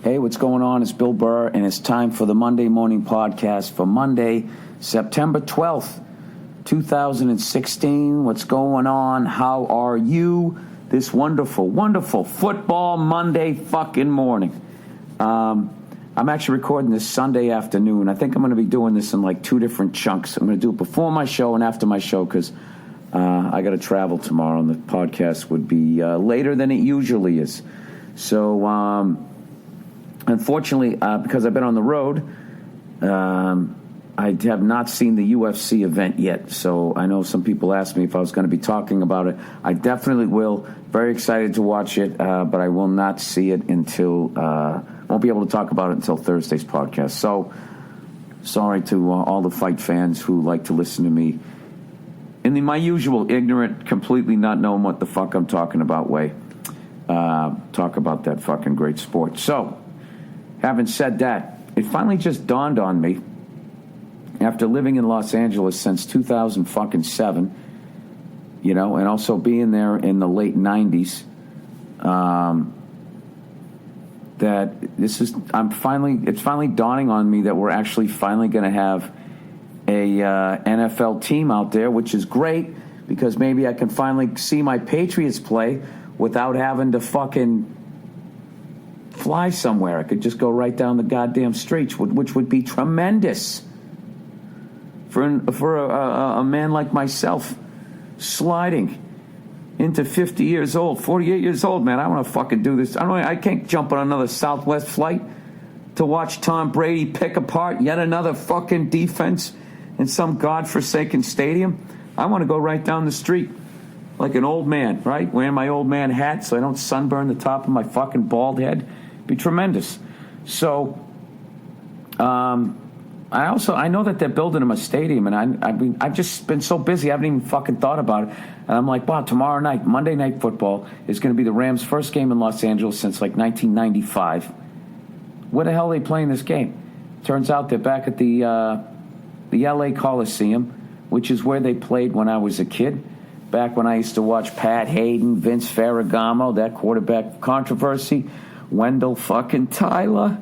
Hey, what's going on? It's Bill Burr, and it's time for the Monday Morning Podcast for Monday, September 12th, 2016. What's going on? How are you this wonderful, wonderful football Monday fucking morning? I'm actually recording this Sunday afternoon. I think I'm going to be doing this in like two different chunks. I'm going to do it before my show and after my show because I got to travel tomorrow, and the podcast would be later than it usually is. So, unfortunately, because I've been on the road, I have not seen the UFC event yet. So I know some people asked me if I was going to be talking about it. I definitely will. Very excited to watch it, but I will not see it until, won't be able to talk about it until Thursday's podcast. So sorry to all the fight fans who like to listen to me in my usual ignorant, completely not knowing what the fuck I'm talking about way. Talk about that fucking great sport. So, having said that, it finally just dawned on me, after living in Los Angeles since 2007, you know, and also being there in the late 90s, that it's finally dawning on me that we're actually finally going to have a NFL team out there, which is great, because maybe I can finally see my Patriots play without having to fucking fly somewhere. I could just go right down the goddamn streets, which would be tremendous for a man like myself, sliding into 50 years old, 48 years old, man. I want to fucking do this. I can't jump on another Southwest flight to watch Tom Brady pick apart yet another fucking defense in some godforsaken stadium. I want to go right down the street like an old man, right? Wearing my old man hat so I don't sunburn the top of my fucking bald head. Be tremendous. So, I know that they're building him a stadium, and I've just been so busy, I haven't even fucking thought about it. And I'm like, wow, tomorrow night, Monday Night Football, is going to be the Rams' first game in Los Angeles since like 1995. Where the hell are they playing this game? Turns out they're back at the LA Coliseum, which is where they played when I was a kid. Back when I used to watch Pat Hayden, Vince Ferragamo, that quarterback controversy, Wendell fucking Tyler.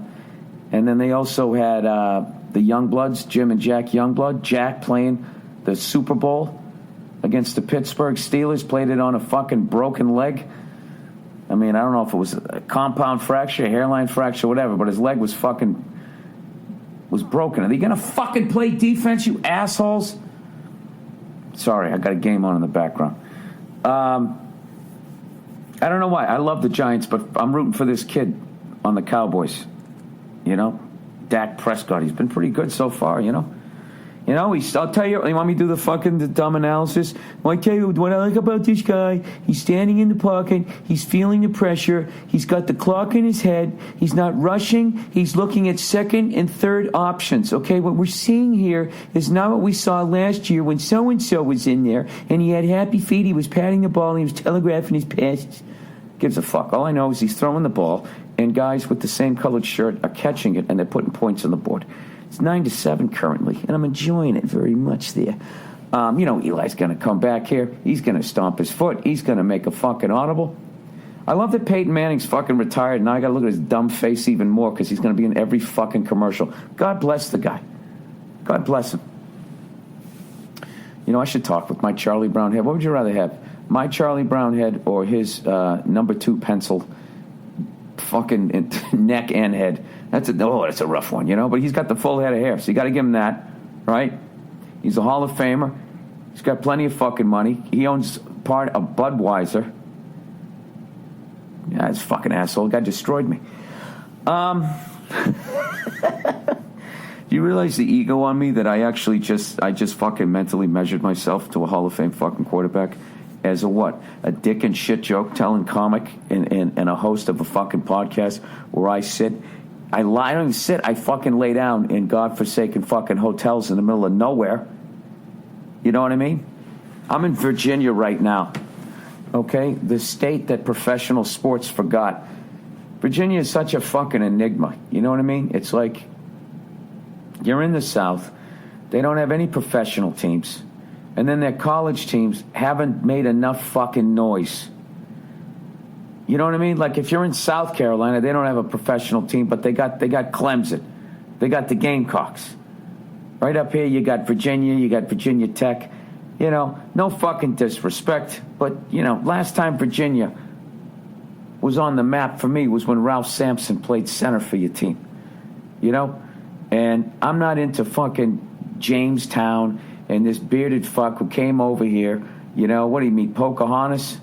And then they also had the Youngbloods, Jim and Jack Youngblood. Jack playing the Super Bowl against the Pittsburgh Steelers, played it on a fucking broken leg. I mean, I don't know if it was a compound fracture, a hairline fracture, whatever, but his leg was broken. Are they going to fucking play defense, you assholes? Sorry, I got a game on in the background. I don't know why. I love the Giants, but I'm rooting for this kid on the Cowboys. You know, Dak Prescott. He's been pretty good so far, you know. I'll tell you, you want me to do the dumb analysis? Well, I tell you what I like about this guy. He's standing in the pocket. He's feeling the pressure. He's got the clock in his head. He's not rushing. He's looking at second and third options, okay? What we're seeing here is not what we saw last year when so-and-so was in there, and he had happy feet. He was patting the ball, and he was telegraphing his passes. Gives a fuck. All I know is he's throwing the ball, and guys with the same colored shirt are catching it, and they're putting points on the board. It's 9-7 currently, and I'm enjoying it very much there. Eli's going to come back here. He's going to stomp his foot. He's going to make a fucking audible. I love that Peyton Manning's fucking retired, and now I got to look at his dumb face even more because he's going to be in every fucking commercial. God bless the guy. God bless him. You know, I should talk with my Charlie Brown head. What would you rather have, my Charlie Brown head or his number 2 pencil fucking neck and head? That's a rough one, you know. But he's got the full head of hair, so you got to give him that, right? He's a Hall of Famer. He's got plenty of fucking money. He owns part of Budweiser. Yeah, this fucking asshole guy destroyed me. Do you realize the ego on me that I just fucking mentally measured myself to a Hall of Fame fucking quarterback as a what? A dick and shit joke telling comic and a host of a fucking podcast where I sit. I don't even sit. I fucking lay down in godforsaken fucking hotels in the middle of nowhere. You know what I mean? I'm in Virginia right now. Okay? The state that professional sports forgot. Virginia is such a fucking enigma. You know what I mean? It's like you're in the South. They don't have any professional teams. And then their college teams haven't made enough fucking noise You know what I mean? Like if you're in South Carolina, they don't have a professional team, but they got Clemson. They got the Gamecocks. Right up here, you got Virginia, you got Virginia Tech. You know, no fucking disrespect, but, you know, last time Virginia was on the map for me was when Ralph Sampson played center for your team. You know? And I'm not into fucking Jamestown and this bearded fuck who came over here. You know, what do you mean, Pocahontas?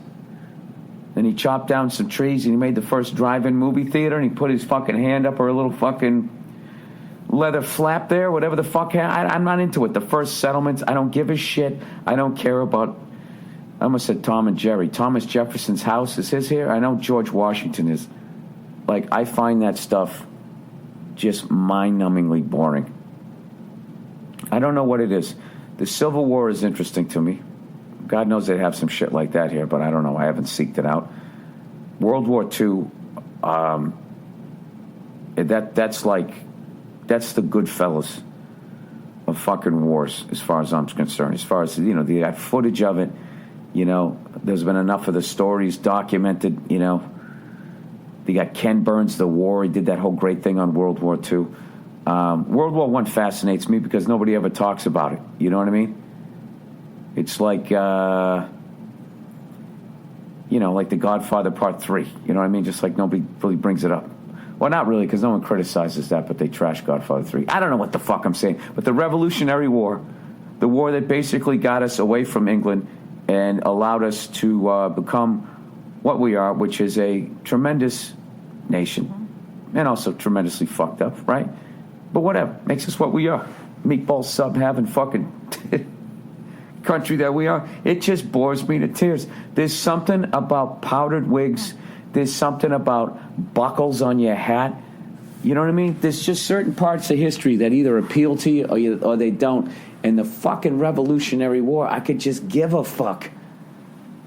And he chopped down some trees and he made the first drive-in movie theater and he put his fucking hand up or a little fucking leather flap there, whatever the fuck. I'm not into it. The first settlements, I don't give a shit. I don't care about, I almost said Tom and Jerry. Thomas Jefferson's house is his here. I know George Washington is. Like, I find that stuff just mind-numbingly boring. I don't know what it is. The Civil War is interesting to me. God knows they have some shit like that here, but I don't know. I haven't seeked it out. World War II, that's the Goodfellas of fucking wars, as far as I'm concerned. As far as, you know, the footage of it, you know, there's been enough of the stories documented, you know. They got Ken Burns, The War. He did that whole great thing on World War II. World War I fascinates me because nobody ever talks about it. You know what I mean? It's like, you know, like The Godfather Part 3. You know what I mean? Just like nobody really brings it up. Well, not really, because no one criticizes that, but they trash Godfather 3. I don't know what the fuck I'm saying. But the Revolutionary War, the war that basically got us away from England and allowed us to become what we are, which is a tremendous nation. And also tremendously fucked up, right? But whatever. Makes us what we are. Meatball sub having fucking country that we are. It just bores me to tears. There's something about powdered wigs. There's something about buckles on your hat. You know what I mean? There's just certain parts of history that either appeal to you or they don't. And the fucking Revolutionary War, I could just give a fuck.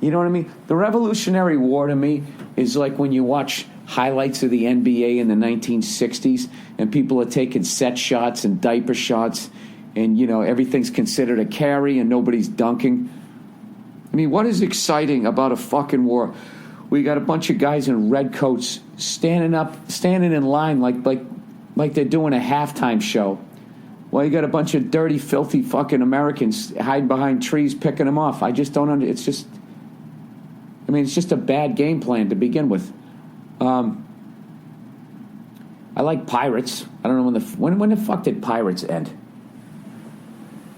You know what I mean? The Revolutionary War to me is like when you watch highlights of the NBA in the 1960s and people are taking set shots and diaper shots and, you know, everything's considered a carry and nobody's dunking. I mean, what is exciting about a fucking war? We got a bunch of guys in red coats standing in line like they're doing a halftime show. Well, you got a bunch of dirty, filthy fucking Americans hiding behind trees picking them off. I just don't it's just a bad game plan to begin with. I like Pirates. I don't know when the fuck did Pirates end?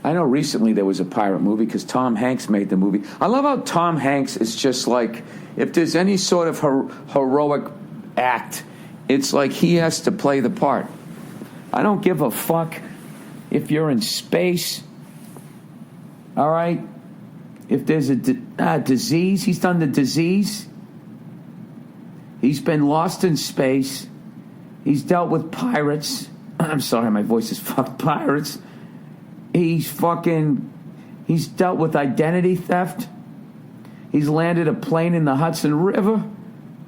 I know recently there was a pirate movie because Tom Hanks made the movie. I love how Tom Hanks is just like, if there's any sort of heroic act, it's like he has to play the part. I don't give a fuck if you're in space, all right? If there's a disease, he's done the disease. He's been lost in space. He's dealt with pirates. I'm sorry, my voice is fucked. Pirates. He's dealt with identity theft. He's landed a plane in the Hudson River.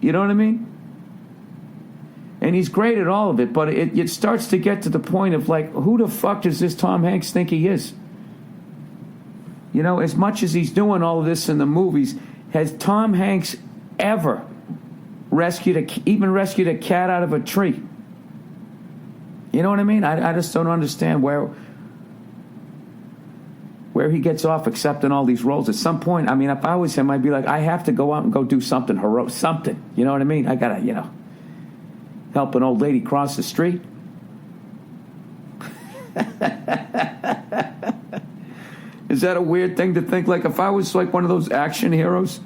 You know what I mean? And he's great at all of it, but it starts to get to the point of like, who the fuck does this Tom Hanks think he is? You know, as much as he's doing all of this in the movies, has Tom Hanks ever rescued a cat out of a tree? You know what I mean? I just don't understand where he gets off accepting all these roles. At some point, I mean, if I was him, I'd be like, I have to go out and go do something heroic, something. You know what I mean? I gotta, you know, help an old lady cross the street. Is that a weird thing to think? Like, if I was like one of those action heroes,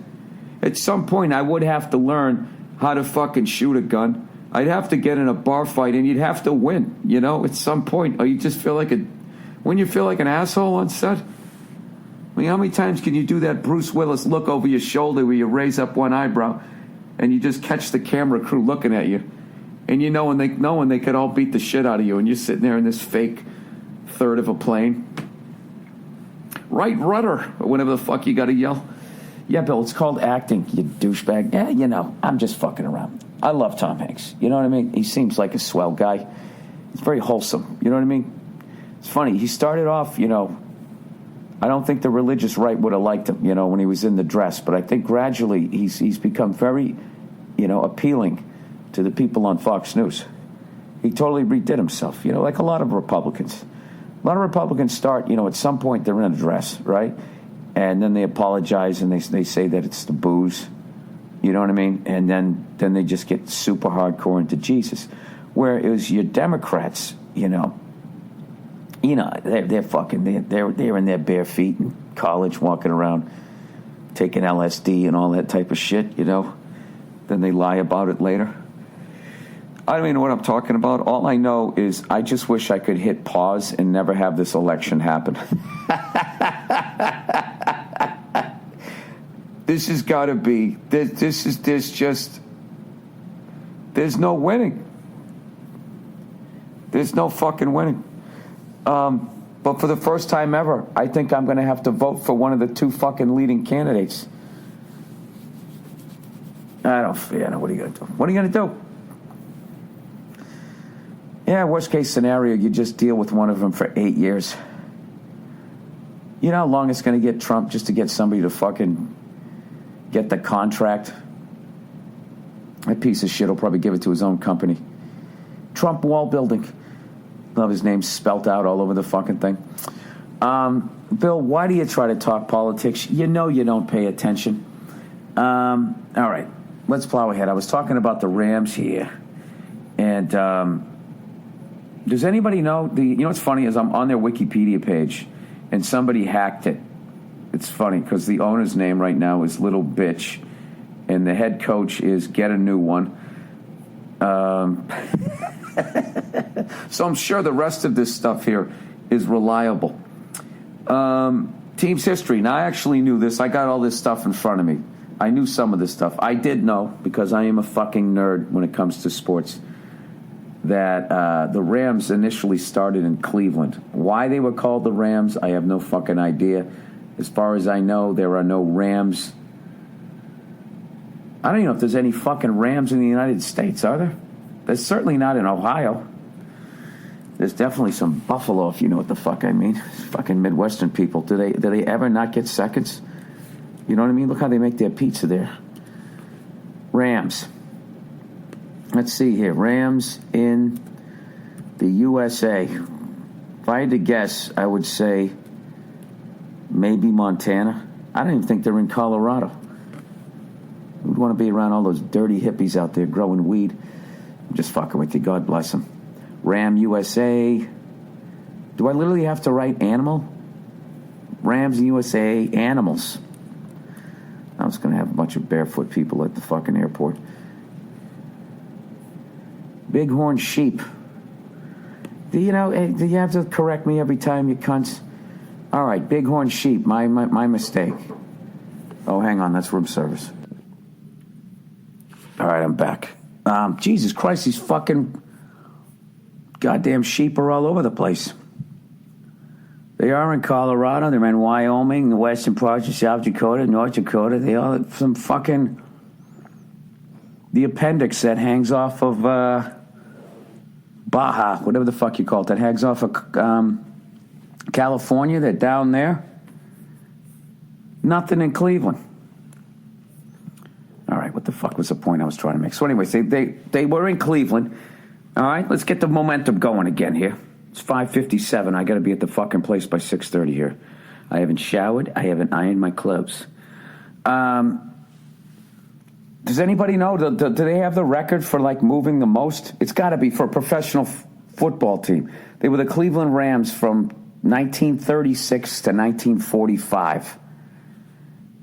at some point I would have to learn how to fucking shoot a gun. I'd have to get in a bar fight and you'd have to win, you know, at some point. Or you just feel like when you feel like an asshole on set. I mean, how many times can you do that Bruce Willis look over your shoulder where you raise up one eyebrow and you just catch the camera crew looking at you? And you know when they could all beat the shit out of you and you're sitting there in this fake third of a plane. Right rudder, or whatever the fuck you got to yell. Yeah, Bill, it's called acting, you douchebag. Yeah, you know, I'm just fucking around. I love Tom Hanks. You know what I mean? He seems like a swell guy. He's very wholesome. You know what I mean? It's funny. He started off, you know, I don't think the religious right would have liked him, you know, when he was in the dress. But I think gradually he's become very, appealing to the people on Fox News. He totally redid himself, like a lot of Republicans. A lot of Republicans start, at some point they're in a dress, right? And then they apologize and they say that it's the booze. You know what I mean? And then they just get super hardcore into Jesus. Where it was your Democrats, they're fucking, they're in their bare feet in college, walking around, taking LSD and all that type of shit, Then they lie about it later. I don't even know what I'm talking about. All I know is I just wish I could hit pause and never have this election happen. This has got to be, there's no winning. There's no fucking winning. But for the first time ever, I think I'm going to have to vote for one of the two fucking leading candidates. I don't know. What are you going to do? What are you going to do? Yeah, worst case scenario, you just deal with one of them for 8 years. You know how long it's going to get Trump just to get somebody to fucking get the contract? That piece of shit will probably give it to his own company. Trump wall building. Love his name spelt out all over the fucking thing. Bill, why do you try to talk politics? You know you don't pay attention. All right, let's plow ahead. I was talking about the Rams here. And does anybody know? What's funny is I'm on their Wikipedia page, and somebody hacked it. It's funny because the owner's name right now is Little Bitch, and the head coach is Get a New One. So I'm sure the rest of this stuff here is reliable. Team's history. Now, I actually knew this. I got all this stuff in front of me. I knew some of this stuff. I did know, because I am a fucking nerd when it comes to sports, that the Rams initially started in Cleveland. Why they were called the Rams, I have no fucking idea. As far as I know, there are no Rams. I don't even know if there's any fucking Rams in the United States, are there? There's certainly not in Ohio. There's definitely some Buffalo, if you know what the fuck I mean. Fucking Midwestern people. Do they ever not get seconds? You know what I mean? Look how they make their pizza there. Rams. Let's see here. Rams in the USA. If I had to guess, I would say maybe Montana. I don't even think they're in Colorado. Who'd want to be around all those dirty hippies out there growing weed? I'm just fucking with you. God bless them. Ram USA. Do I literally have to write animal? Rams USA animals. I was going to have a bunch of barefoot people at the fucking airport. Bighorn sheep. Do you have to correct me every time, you cunts? All right, bighorn sheep. My mistake. Oh, hang on. That's room service. All right, I'm back. Jesus Christ, these fucking goddamn sheep are all over the place. They are in Colorado. They're in Wyoming, the western parts of South Dakota, North Dakota. They all some fucking the appendix that hangs off of Baja, whatever the fuck you call it, that hangs off of California. They're down there. Nothing in Cleveland. All right, what the fuck was the point I was trying to make? So anyways, they were in Cleveland. All right, let's get the momentum going again here. It's 5:57. I got to be at the fucking place by 6:30 here. I haven't showered. I haven't ironed my clothes. Does anybody know? Do they have the record for like moving the most? It's got to be for a professional football team. They were the Cleveland Rams from 1936 to 1945.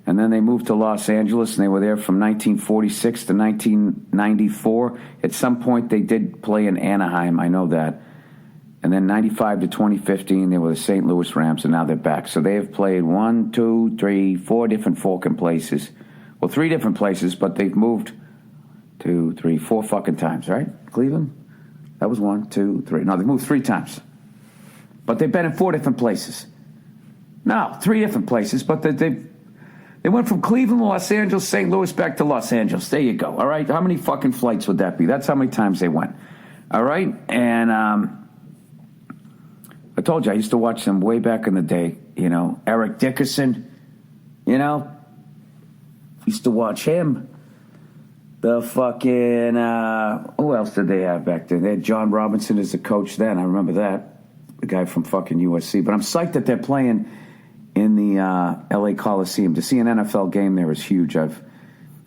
And then they moved to Los Angeles, and they were there from 1946 to 1994. At some point, they did play in Anaheim. I know that. And then 95 to 2015, they were the St. Louis Rams, and now they're back. So they have played 1, 2, 3, 4 different fucking places. Well, 3 different places, but they've moved 2, 3, 4 fucking times, right? Cleveland? That was 1, 2, 3. No, they moved 3 times. But they've been in 4 different places. No, 3 different places, but they went from Cleveland, Los Angeles, St. Louis, back to Los Angeles. There you go, all right? How many fucking flights would that be? That's how many times they went, all right? And I told you, I used to watch them way back in the day, Eric Dickerson, used to watch him. The fucking, who else did they have back then? They had John Robinson as the coach then. I remember that. The guy from fucking USC. But I'm psyched that they're playing in the LA Coliseum. To see an NFL game there is huge. I've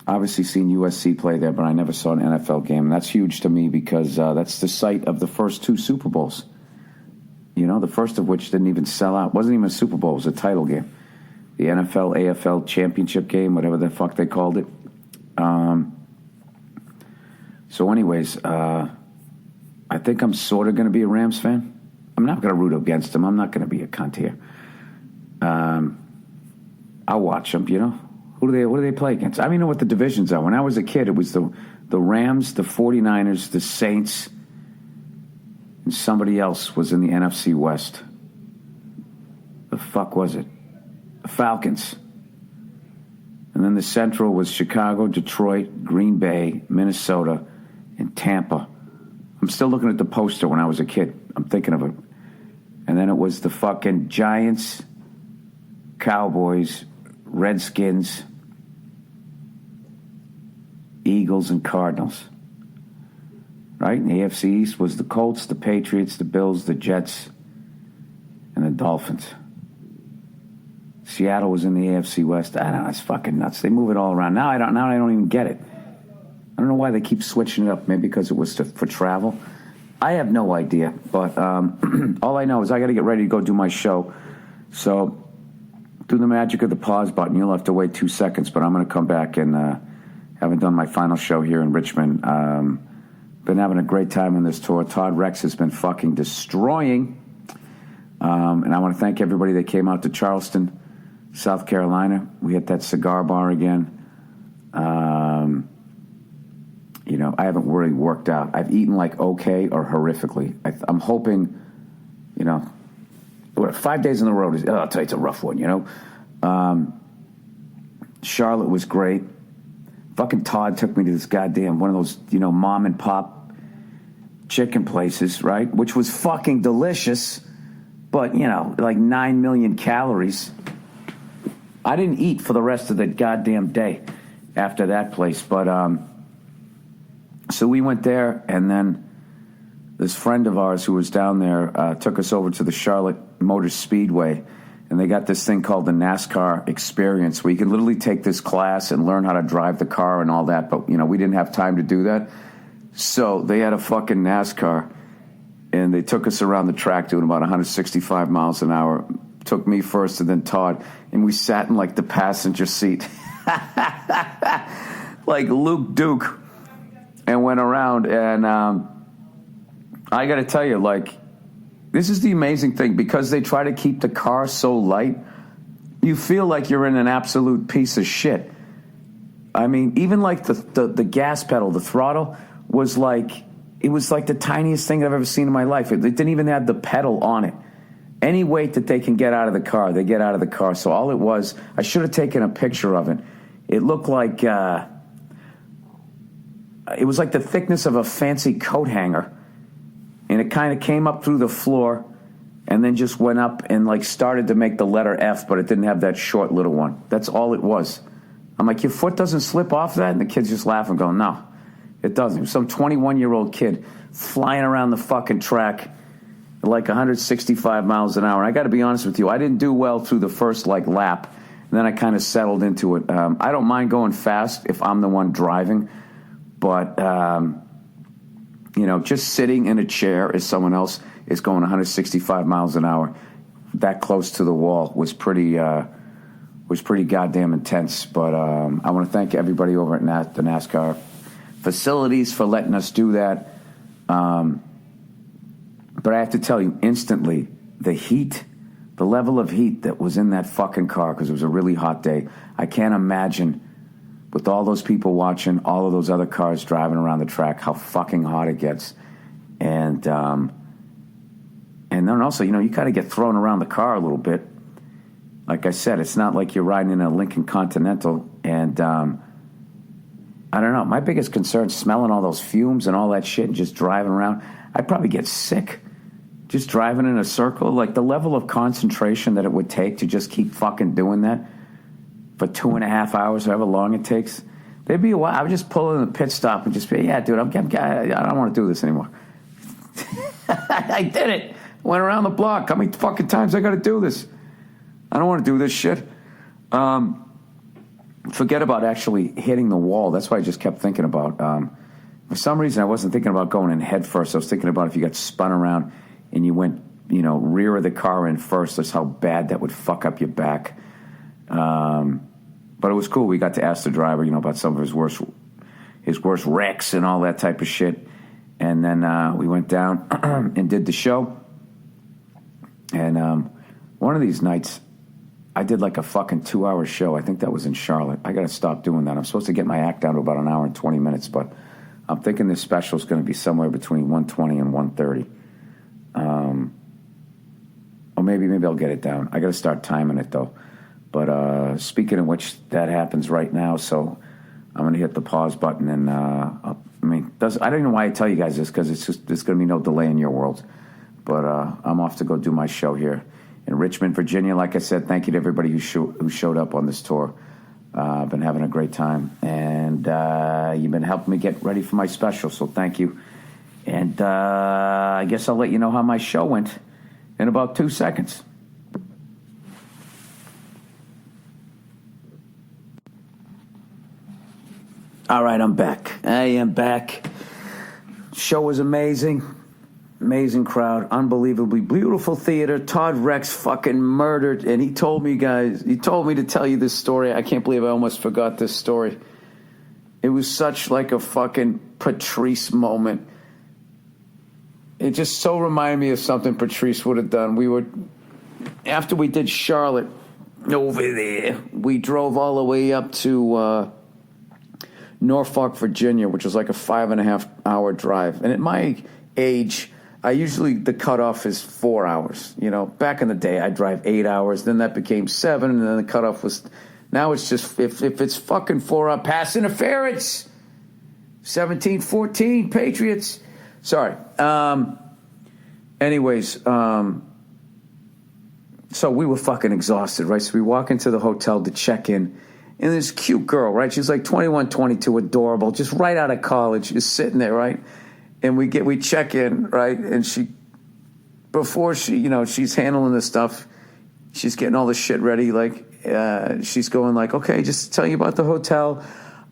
obviously seen USC play there, but I never saw an NFL game. And that's huge to me because that's the site of the first 2 Super Bowls. You know, the first of which didn't even sell out. It wasn't even a Super Bowl. It was a title game. The NFL, AFL championship game, whatever the fuck they called it. So anyways, I think I'm sort of going to be a Rams fan. I'm not going to root against them. I'm not going to be a cunt here. I'll watch them, you know. What do they play against? I don't even know what the divisions are. When I was a kid, it was the Rams, the 49ers, the Saints, and somebody else was in the NFC West. The fuck was it? The Falcons. And then the Central was Chicago, Detroit, Green Bay, Minnesota, and Tampa. I'm still looking at the poster when I was a kid. I'm thinking of it. And then it was the fucking Giants, Cowboys, Redskins, Eagles, and Cardinals. Right? And the AFC East was the Colts, the Patriots, the Bills, the Jets, and the Dolphins. Seattle was in the AFC West. I don't know. It's fucking nuts. They move it all around. Now I don't even get it. I don't know why they keep switching it up. Maybe because it was for travel. I have no idea. But all I know is I got to get ready to go do my show. So through the magic of the pause button, you'll have to wait 2 seconds. But I'm going to come back and haven't done my final show here in Richmond. Been having a great time on this tour. Todd Rex has been fucking destroying. And I want to thank everybody that came out to Charleston, South Carolina. We hit that cigar bar again. You know, I haven't really worked out. I've eaten like okay or horrifically. I'm hoping, you know, 5 days on the road is, I'll tell you, it's a rough one, you know. Charlotte was great. Fucking Todd took me to this goddamn, one of those, you know, mom and pop chicken places, right? Which was fucking delicious, but, you know, like 9 million calories. I didn't eat for the rest of the goddamn day after that place, but, so we went there, and then this friend of ours who was down there took us over to the Charlotte Motor Speedway, and they got this thing called the NASCAR Experience, where you can literally take this class and learn how to drive the car and all that, but, you know, we didn't have time to do that. So they had a fucking NASCAR, and they took us around the track doing about 165 miles an hour. Took me first and then Todd, and we sat in, like, the passenger seat. Like Luke Duke. And went around, and I got to tell you, like, this is the amazing thing. Because they try to keep the car so light, you feel like you're in an absolute piece of shit. I mean, even like the gas pedal, the throttle, was like, it was like the tiniest thing I've ever seen in my life. It didn't even have the pedal on it. Any weight that they can get out of the car, they get out of the car. So all it was, I should have taken a picture of it. It looked like... it was like the thickness of a fancy coat hanger, and it kind of came up through the floor and then just went up and like started to make the letter F, but it didn't have that short little one. That's all it was. I'm like, your foot doesn't slip off that? And the kids just laugh and go, no, it doesn't. It was some 21-year-old kid flying around the fucking track at like 165 miles an hour. And I got to be honest with you, I didn't do well through the first like lap, and then I kind of settled into it. I don't mind going fast if I'm the one driving. But, you know, just sitting in a chair as someone else is going 165 miles an hour, that close to the wall, was pretty goddamn intense. But I want to thank everybody over at the NASCAR facilities for letting us do that. But I have to tell you, instantly, the heat, the level of heat that was in that fucking car, because it was a really hot day, I can't imagine... with all those people watching, all of those other cars driving around the track, how fucking hot it gets. And then also, you know, you kind of get thrown around the car a little bit. Like I said, it's not like you're riding in a Lincoln Continental. And I don't know. My biggest concern is smelling all those fumes and all that shit and just driving around. I'd probably get sick just driving in a circle. Like the level of concentration that it would take to just keep fucking doing that for 2.5 hours, however long it takes, There'd be a while. I would just pull in the pit stop and just be, yeah, dude, I don't want to do this anymore. I did it. Went around the block. How many fucking times I got to do this? I don't want to do this shit. Forget about actually hitting the wall. That's what I just kept thinking about. For some reason, I wasn't thinking about going in head first. I was thinking about if you got spun around and you went, rear of the car in first. That's how bad that would fuck up your back. But it was cool. We got to ask the driver, about some of his worst wrecks and all that type of shit. And then we went down and did the show. And one of these nights, I did like a fucking 2-hour show. I think that was in Charlotte. I got to stop doing that. I'm supposed to get my act down to about an hour and 20 minutes, but I'm thinking this special is going to be somewhere between 120 and 130. Or maybe I'll get it down. I got to start timing it, though. But speaking of which, that happens right now, so I'm going to hit the pause button. And, I don't know why I tell you guys this, because there's going to be no delay in your world. But I'm off to go do my show here in Richmond, Virginia. Like I said, thank you to everybody who showed up on this tour. I've been having a great time. And you've been helping me get ready for my special, so thank you. And I guess I'll let you know how my show went in about 2 seconds. All right, I'm back. I am back. Show was amazing. Amazing crowd. Unbelievably beautiful theater. Todd Rex fucking murdered. And he told me to tell you this story. I can't believe I almost forgot this story. It was such like a fucking Patrice moment. It just so reminded me of something Patrice would have done. After we did Charlotte over there, we drove all the way up to Norfolk, Virginia, which was like a 5.5 hour drive. And at my age, the cutoff is 4 hours. Back in the day, I drive 8 hours. Then that became 7, and then the cutoff was. Now it's just if it's fucking 4 hours, pass interference. 17-14, Patriots. Sorry. Anyways, so we were fucking exhausted, right? So we walk into the hotel to check in. And this cute girl, right? She's like 21, 22, adorable, just right out of college, is sitting there, right? And we check in, right? And before she's handling this stuff, she's getting all the shit ready. Like, she's going like, okay, just to tell you about the hotel.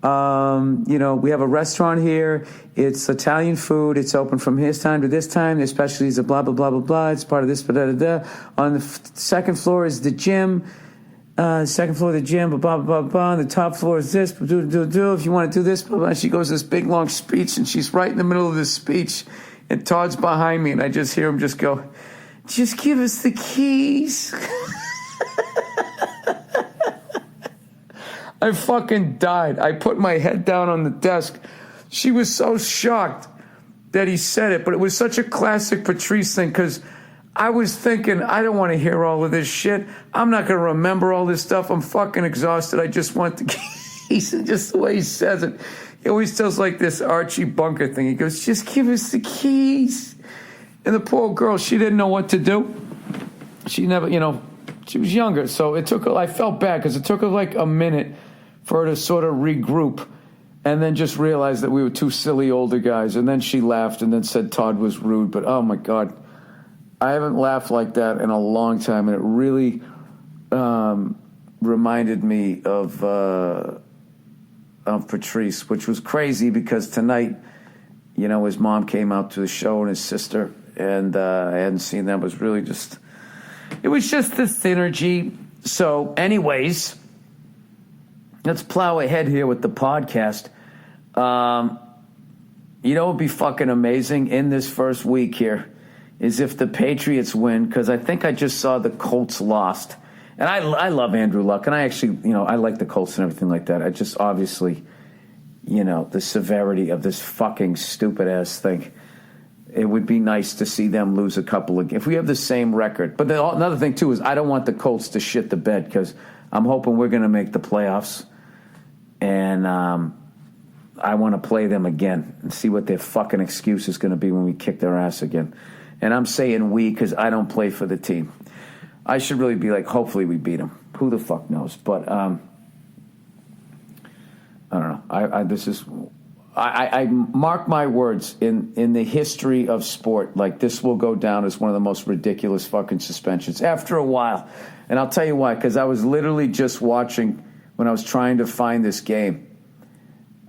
We have a restaurant here. It's Italian food. It's open from this time to this time. The specialties are blah, blah, blah, blah, blah. It's part of this, blah, blah, blah. On the second floor is the gym. Second floor of the gym, blah, blah, blah, blah. The top floor is this, if you want to do this, blah, blah. She goes this big, long speech, and she's right in the middle of this speech, and Todd's behind me, and I just hear him just go, just give us the keys. I fucking died. I put my head down on the desk. She was so shocked that he said it, but it was such a classic Patrice thing, because I was thinking, I don't want to hear all of this shit. I'm not going to remember all this stuff. I'm fucking exhausted. I just want the keys. And just the way he says it, he always tells like this Archie Bunker thing. He goes, just give us the keys. And the poor girl, she didn't know what to do. She never, she was younger. So it took her, I felt bad because it took her like a minute for her to sort of regroup and then just realize that we were two silly older guys. And then she laughed and then said Todd was rude. But oh my God. I haven't laughed like that in a long time, and it really reminded me of Patrice, which was crazy because tonight, his mom came out to the show and his sister, and I hadn't seen them. It was really just the synergy. So, anyways, let's plow ahead here with the podcast. It would be fucking amazing in this first week here is if the Patriots win, because I think I just saw the Colts lost. And I love Andrew Luck, and I actually, I like the Colts and everything like that. I just obviously, the severity of this fucking stupid-ass thing. It would be nice to see them lose a couple of games. If we have the same record. But another thing, too, is I don't want the Colts to shit the bed, because I'm hoping we're going to make the playoffs. And I want to play them again and see what their fucking excuse is going to be when we kick their ass again. And I'm saying we because I don't play for the team. I should really be like, hopefully we beat them. Who the fuck knows? But I don't know. I mark my words, in the history of sport, like, this will go down as one of the most ridiculous fucking suspensions after a while. And I'll tell you why, because I was literally just watching when I was trying to find this game.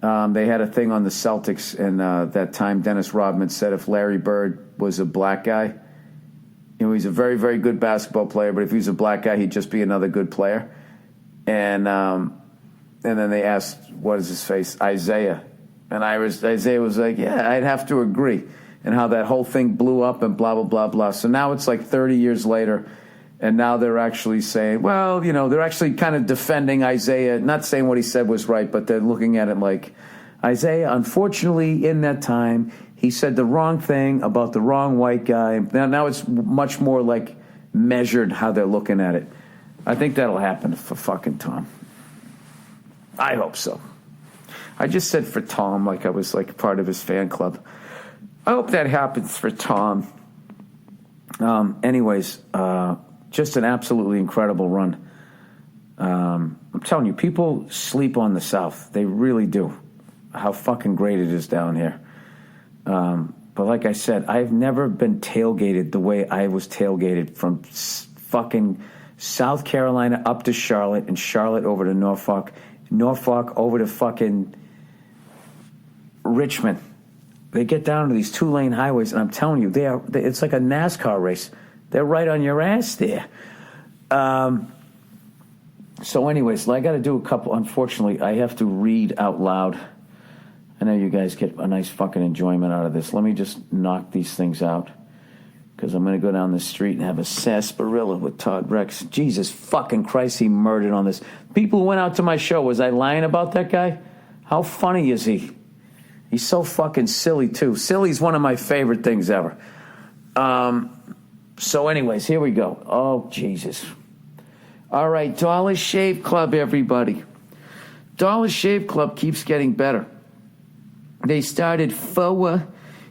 They had a thing on the Celtics, and that time Dennis Rodman said if Larry Bird was a black guy, he's a very, very good basketball player, but if he was a black guy, he'd just be another good player. And then they asked, what is his face? Isaiah. And Isaiah was like, yeah, I'd have to agree. And how that whole thing blew up and blah, blah, blah, blah. So now it's like 30 years later, and now they're actually saying, well, they're actually kind of defending Isaiah, not saying what he said was right, but they're looking at it like, Isaiah, unfortunately, in that time, he said the wrong thing about the wrong white guy. Now it's much more like measured how they're looking at it. I think that'll happen for fucking Tom. I hope so. I just said for Tom like I was like part of his fan club. I hope that happens for Tom. Anyways, just an absolutely incredible run. I'm telling you, people sleep on the South. They really do. How fucking great it is down here. But like I said, I've never been tailgated the way I was tailgated from fucking South Carolina up to Charlotte, and Charlotte over to Norfolk, Norfolk over to fucking Richmond. They get down to these 2-lane highways, and I'm telling you, it's like a NASCAR race. They're right on your ass there. So anyways, I got to do a couple. Unfortunately, I have to read out loud. I know you guys get a nice fucking enjoyment out of this. Let me just knock these things out, because I'm going to go down the street and have a sarsaparilla with Todd Rex. Jesus fucking Christ, he murdered on this. People who went out to my show, was I lying about that guy? How funny is he? He's so fucking silly, too. Silly's one of my favorite things ever. So anyways, here we go. Oh, Jesus. All right, Dollar Shave Club, everybody. Dollar Shave Club keeps getting better. They started 4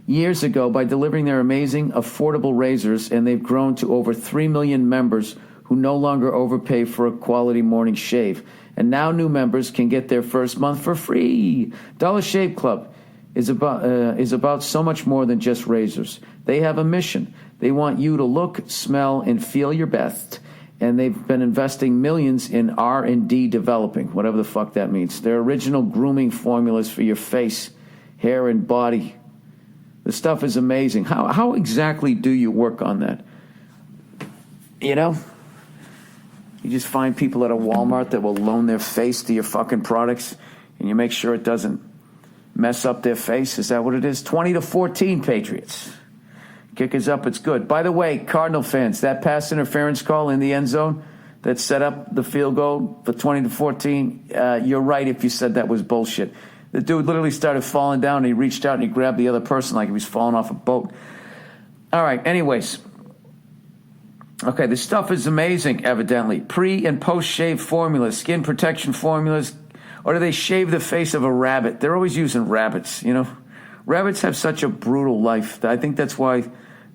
years ago by delivering their amazing, affordable razors, and they've grown to over 3 million members who no longer overpay for a quality morning shave. And now new members can get their first month for free. Dollar Shave Club is about so much more than just razors. They have a mission. They want you to look, smell, and feel your best. And they've been investing millions in R&D developing, whatever the fuck that means. Their original grooming formulas for your face, hair, and body. The stuff is amazing. How exactly do you work on that? You just find people at a Walmart that will loan their face to your fucking products, and you make sure it doesn't mess up their face. Is that what it is? 20-14, Patriots. Kick is up. It's good. By the way, Cardinal fans, that pass interference call in the end zone that set up the field goal for 20-14, you're right if you said that was bullshit. The dude literally started falling down, and he reached out and he grabbed the other person like he was falling off a boat. All right, anyways. Okay, this stuff is amazing, evidently. Pre- and post-shave formulas, skin protection formulas. Or do they shave the face of a rabbit? They're always using rabbits, Rabbits have such a brutal life. I think that's why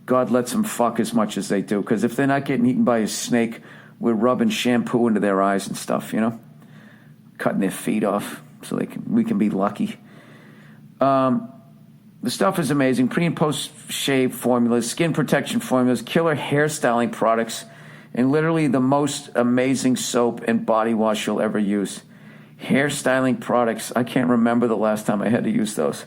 God lets them fuck as much as they do. Because if they're not getting eaten by a snake, we're rubbing shampoo into their eyes and stuff, Cutting their feet off so we can be lucky. The stuff is amazing. Pre- and post-shave formulas, skin protection formulas, killer hairstyling products, and literally the most amazing soap and body wash you'll ever use. Hairstyling products. I can't remember the last time I had to use those.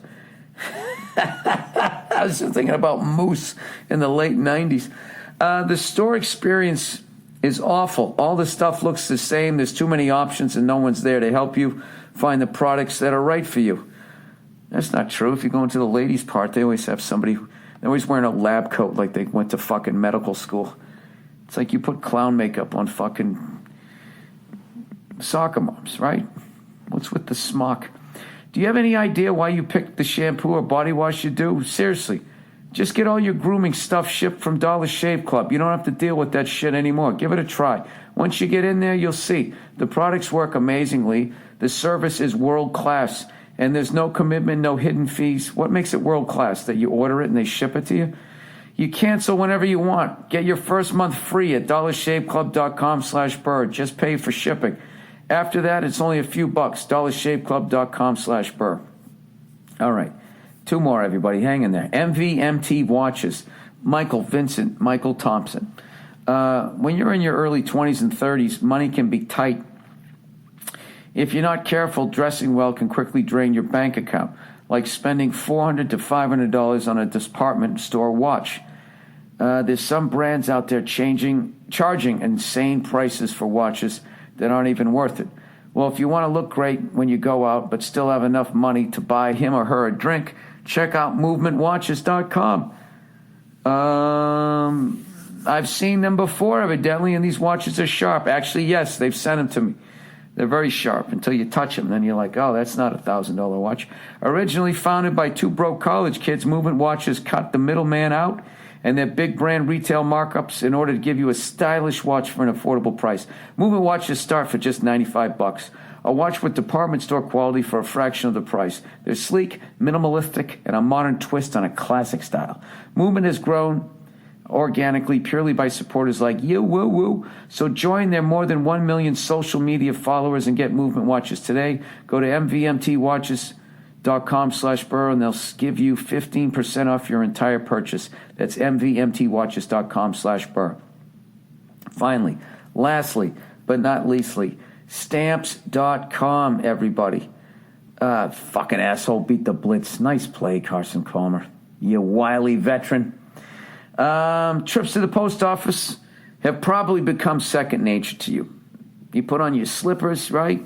I was just thinking about Moose in the late 90s. The store experience is awful. All the stuff looks the same. There's too many options, and no one's there to help you find the products that are right for you. That's not true. If you go into the ladies' part, they always have somebody. They're always wearing a lab coat like they went to fucking medical school. It's like you put clown makeup on fucking soccer moms, right? What's with the smock? Do you have any idea why you picked the shampoo or body wash you do? Seriously, just get all your grooming stuff shipped from Dollar Shave Club. You don't have to deal with that shit anymore. Give it a try. Once you get in there, you'll see. The products work amazingly. The service is world class. And there's no commitment, no hidden fees. What makes it world class? That you order it and they ship it to you? You cancel whenever you want. Get your first month free at dollarshaveclub.com/bird. Just pay for shipping. After that, it's only a few bucks. DollarShaveClub.com/Burr. All right. 2 more, everybody. Hang in there. MVMT Watches. Michael Vincent, Michael Thompson. When you're in your early 20s and 30s, money can be tight. If you're not careful, dressing well can quickly drain your bank account, like spending $400 to $500 on a department store watch. There's some brands out there charging insane prices for watches that aren't even worth it. Well, if you want to look great when you go out but still have enough money to buy him or her a drink, check out movementwatches.com. I've seen them before, evidently, and these watches are sharp. Actually, yes, they've sent them to me. They're very sharp until you touch them. Then you're like, oh, that's not a $1,000 watch. Originally founded by 2 broke college kids, Movement Watches cut the middleman out and their big brand retail markups in order to give you a stylish watch for an affordable price. Movement Watches start for just $95. A watch with department store quality for a fraction of the price. They're sleek, minimalistic, and a modern twist on a classic style. Movement has grown organically purely by supporters like you, woo-woo. So join their more than 1 million social media followers and get Movement Watches today. Go to mvmtwatches.com/Burr and they'll give you 15% off your entire purchase. That's mvmtwatches.com/Burr. Finally, lastly, but not leastly, stamps.com, everybody. Fucking asshole beat the Blitz. Nice play, Carson Palmer. You wily veteran. Trips to the post office have probably become second nature to you. You put on your slippers, right?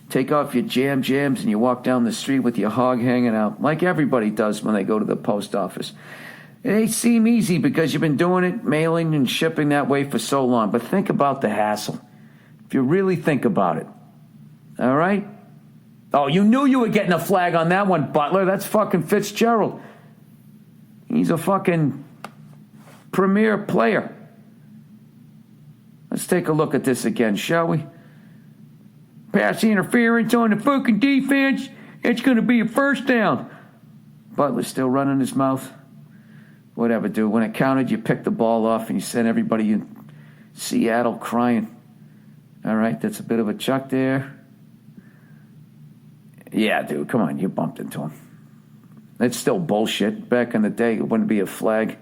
Take off your jams, and you walk down the street with your hog hanging out, like everybody does when they go to the post office. They seem easy because you've been doing it, mailing and shipping that way for so long. But think about the hassle. If you really think about it. All right? Oh, you knew you were getting a flag on that one, Butler. That's fucking Fitzgerald. He's a fucking premier player. Let's take a look at this again, shall we? Pass interference on the fucking defense. It's going to be a first down. Butler's still running his mouth. Whatever, dude. When it counted, you picked the ball off and you sent everybody in Seattle crying. All right, that's a bit of a chuck there. Yeah, dude, come on. You bumped into him. It's still bullshit. Back in the day, it wouldn't be a flag.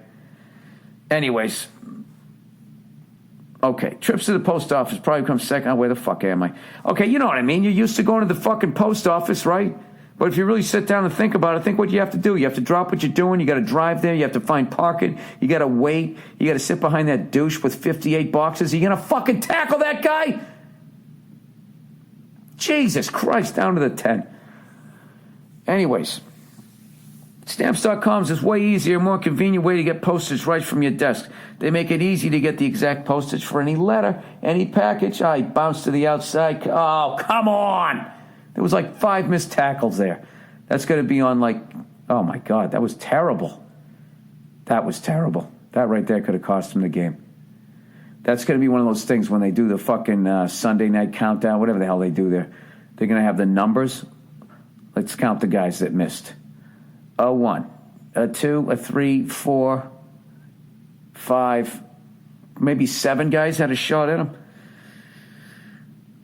Anyways, okay, trips to the post office probably come second. Oh, where the fuck am I? Okay, you know what I mean. You're used to going to the fucking post office, right? But if you really sit down and think about it, think what you have to do. You have to drop what you're doing. You got to drive there. You have to find parking. You got to wait. You got to sit behind that douche with 58 boxes. Are you going to fucking tackle that guy? Jesus Christ, down to the 10. Anyways, Stamps.com is a way easier, more convenient way to get postage right from your desk. They make it easy to get the exact postage for any letter, any package. I bounced to the outside. Oh, come on. There was like 5 missed tackles there. That's going to be on like, oh my God, that was terrible. That was terrible. That right there could have cost them the game. That's going to be one of those things when they do the fucking Sunday night countdown, whatever the hell they do there. They're going to have the numbers. Let's count the guys that missed. A 1, a 2, a 3, 4, 5, maybe 7 guys had a shot at him.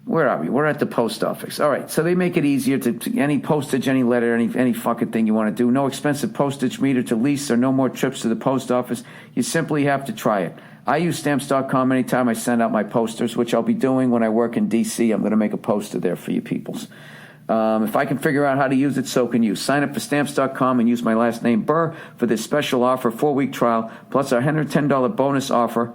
Where are we? We're at the post office. All right, so they make it easier to any postage, any letter, any fucking thing you want to do. No expensive postage meter to lease or no more trips to the post office. You simply have to try it. I use Stamps.com anytime I send out my posters, which I'll be doing when I work in D.C. I'm going to make a poster there for you peoples. If I can figure out how to use it, so can you. Sign up for Stamps.com and use my last name, Burr, for this special offer, 4-week trial, plus our $110 bonus offer,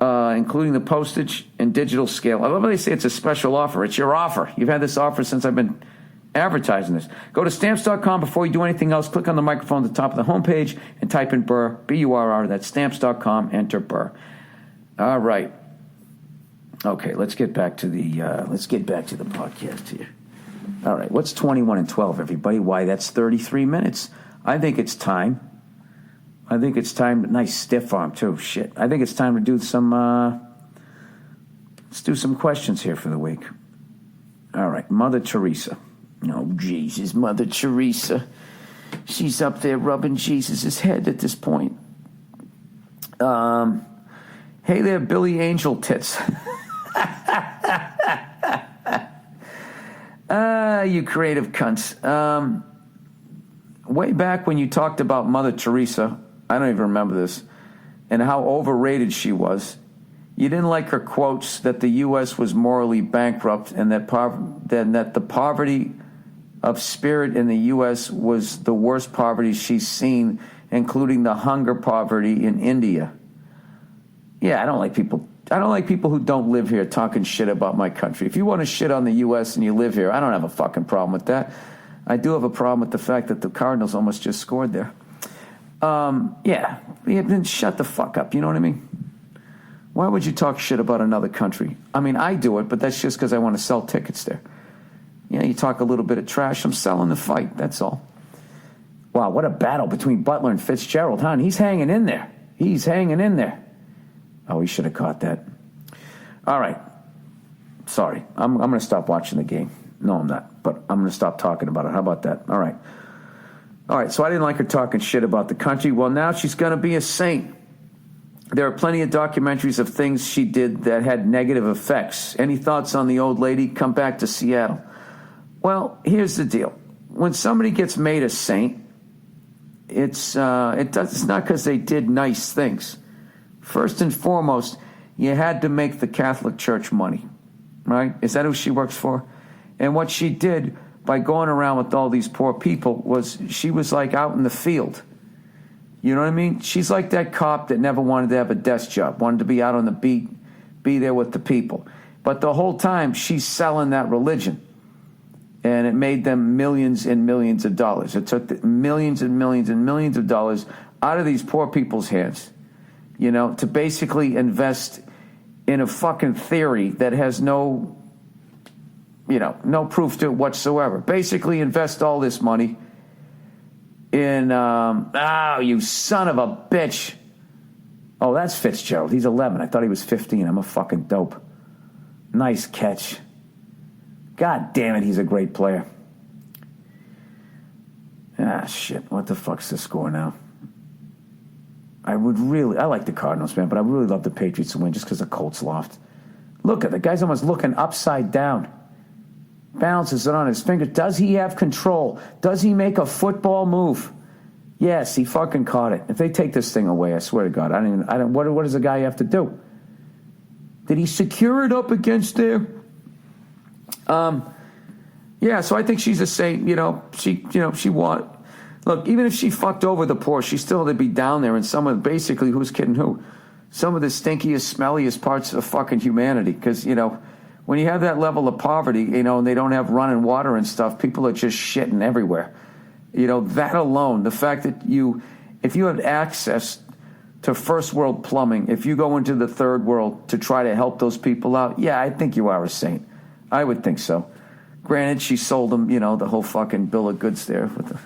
including the postage and digital scale. I love how they say it's a special offer. It's your offer. You've had this offer since I've been advertising this. Go to Stamps.com before you do anything else. Click on the microphone at the top of the homepage and type in Burr, B-U-R-R. That's Stamps.com. Enter Burr. All right. Okay, let's get back to the podcast here. All right, what's 21 and 12, everybody? Why, that's 33 minutes. I think it's time. Nice stiff arm, too. Shit. I think it's time to do some, let's do some questions here for the week. All right, Mother Teresa. Oh, Jesus, Mother Teresa. She's up there rubbing Jesus' head at this point. Hey there, Billy Angel Tits. You creative cunts. Way back when you talked about Mother Teresa, I don't even remember this, and how overrated she was, you didn't like her quotes that the U.S. was morally bankrupt and that the poverty of spirit in the U.S. was the worst poverty she's seen, including the hunger poverty in India. Yeah, I don't like people who don't live here talking shit about my country. If you want to shit on the U.S. and you live here, I don't have a fucking problem with that. I do have a problem with the fact that the Cardinals almost just scored there. Then shut the fuck up, you know what I mean? Why would you talk shit about another country? I mean, I do it, but that's just because I want to sell tickets there. You talk a little bit of trash, I'm selling the fight, that's all. Wow, what a battle between Butler and Fitzgerald, huh? And he's hanging in there. Oh, he should have caught that. All right. Sorry, I'm going to stop watching the game. No, I'm not, but I'm going to stop talking about it. How about that? All right, so I didn't like her talking shit about the country. Well, now she's going to be a saint. There are plenty of documentaries of things she did that had negative effects. Any thoughts on the old lady? Come back to Seattle. Well, here's the deal. When somebody gets made a saint, it's not because they did nice things. First and foremost, you had to make the Catholic Church money, right? Is that who she works for? And what she did by going around with all these poor people was she was like out in the field. You know what I mean? She's like that cop that never wanted to have a desk job, wanted to be out on the beat, be there with the people. But the whole time, she's selling that religion. And it made them millions and millions of dollars. It took millions and millions and millions of dollars out of these poor people's hands, to basically invest in a fucking theory that has no proof to it whatsoever. Basically invest all this money in, you son of a bitch. Oh, that's Fitzgerald. He's 11. I thought he was 15. I'm a fucking dope. Nice catch. God damn it, he's a great player. Shit. What the fuck's the score now? I like the Cardinals, man, but I really love the Patriots to win just because the Colts lost. Look at the guy's almost looking upside down. Balances it on his finger. Does he have control? Does he make a football move? Yes, he fucking caught it. If they take this thing away, I swear to God, what does the guy have to do? Did he secure it up against there? So I think she's a saint. She won. Look, even if she fucked over the poor, she still had to be down there in basically, who's kidding who? Some of the stinkiest, smelliest parts of fucking humanity. Because, when you have that level of poverty, and they don't have running water and stuff, people are just shitting everywhere. That alone, the fact that if you have access to first world plumbing, if you go into the third world to try to help those people out, yeah, I think you are a saint. I would think so. Granted, she sold them, the whole fucking bill of goods there with the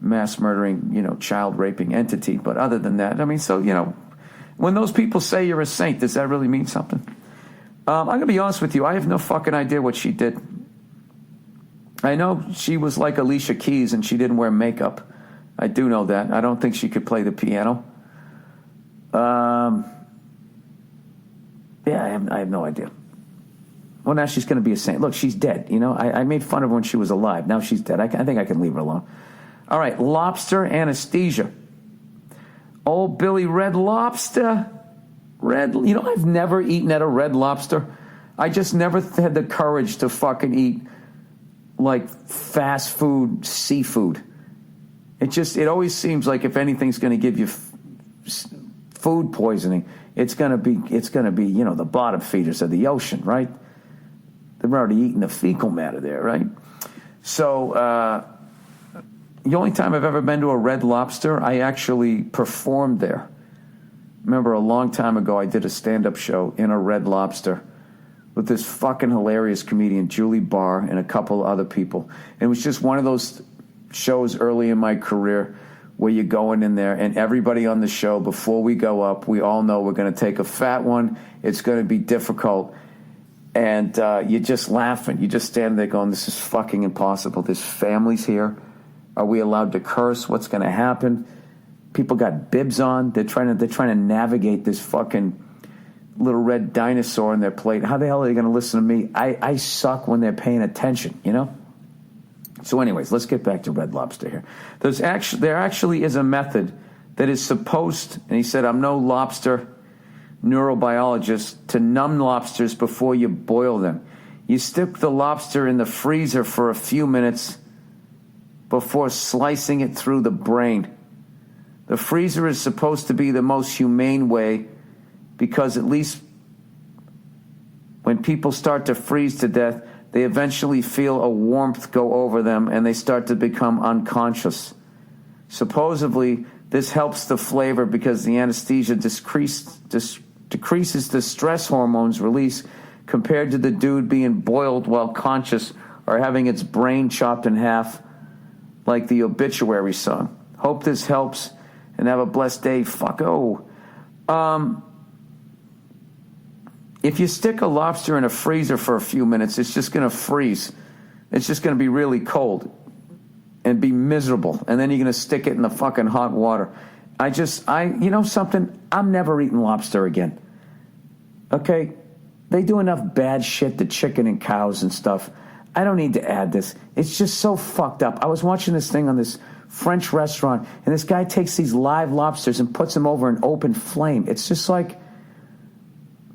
mass murdering, child raping entity. But other than that, when those people say you're a saint, does that really mean something? I'm going to be honest with you. I have no fucking idea what she did. I know she was like Alicia Keys and she didn't wear makeup. I do know that. I don't think she could play the piano. I have no idea. Well, now she's going to be a saint. Look, she's dead. I made fun of her when she was alive. Now she's dead. I think I can leave her alone. All right, lobster anesthesia. Old Billy Red Lobster. I've never eaten at a Red Lobster. I just never had the courage to fucking eat like fast food seafood. It always seems like if anything's going to give you food poisoning, it's going to be the bottom feeders of the ocean, right? They're already eating the fecal matter there, right? So the only time I've ever been to a Red Lobster, I actually performed there. Remember a long time ago, I did a stand-up show in a Red Lobster with this fucking hilarious comedian, Julie Barr, and a couple other people. And it was just one of those shows early in my career where you're going in there and everybody on the show, before we go up, we all know we're going to take a fat one. It's going to be difficult. And you're just laughing. You just stand there going, this is fucking impossible. There's families here. Are we allowed to curse? What's going to happen? People got bibs on. They're trying to navigate this fucking little red dinosaur in their plate. How the hell are they going to listen to me? I suck when they're paying attention, you know? So anyways, let's get back to Red Lobster here. There actually is a method that is supposed, and he said, I'm no lobster neurobiologist, to numb lobsters before you boil them. You stick the lobster in the freezer for a few minutes before slicing it through the brain. The freezer is supposed to be the most humane way, because at least when people start to freeze to death, they eventually feel a warmth go over them and they start to become unconscious. Supposedly, this helps the flavor because the anesthesia decreases the stress hormones release compared to the dude being boiled while conscious or having its brain chopped in half like the obituary song. Hope this helps and have a blessed day. Fucko. If you stick a lobster in a freezer for a few minutes, it's just going to freeze. It's just going to be really cold and be miserable. And then you're going to stick it in the fucking hot water. You know something? I'm never eating lobster again. Okay? They do enough bad shit to chicken and cows and stuff. I don't need to add this. It's just so fucked up. I was watching this thing on this French restaurant, and this guy takes these live lobsters and puts them over an open flame. It's just like,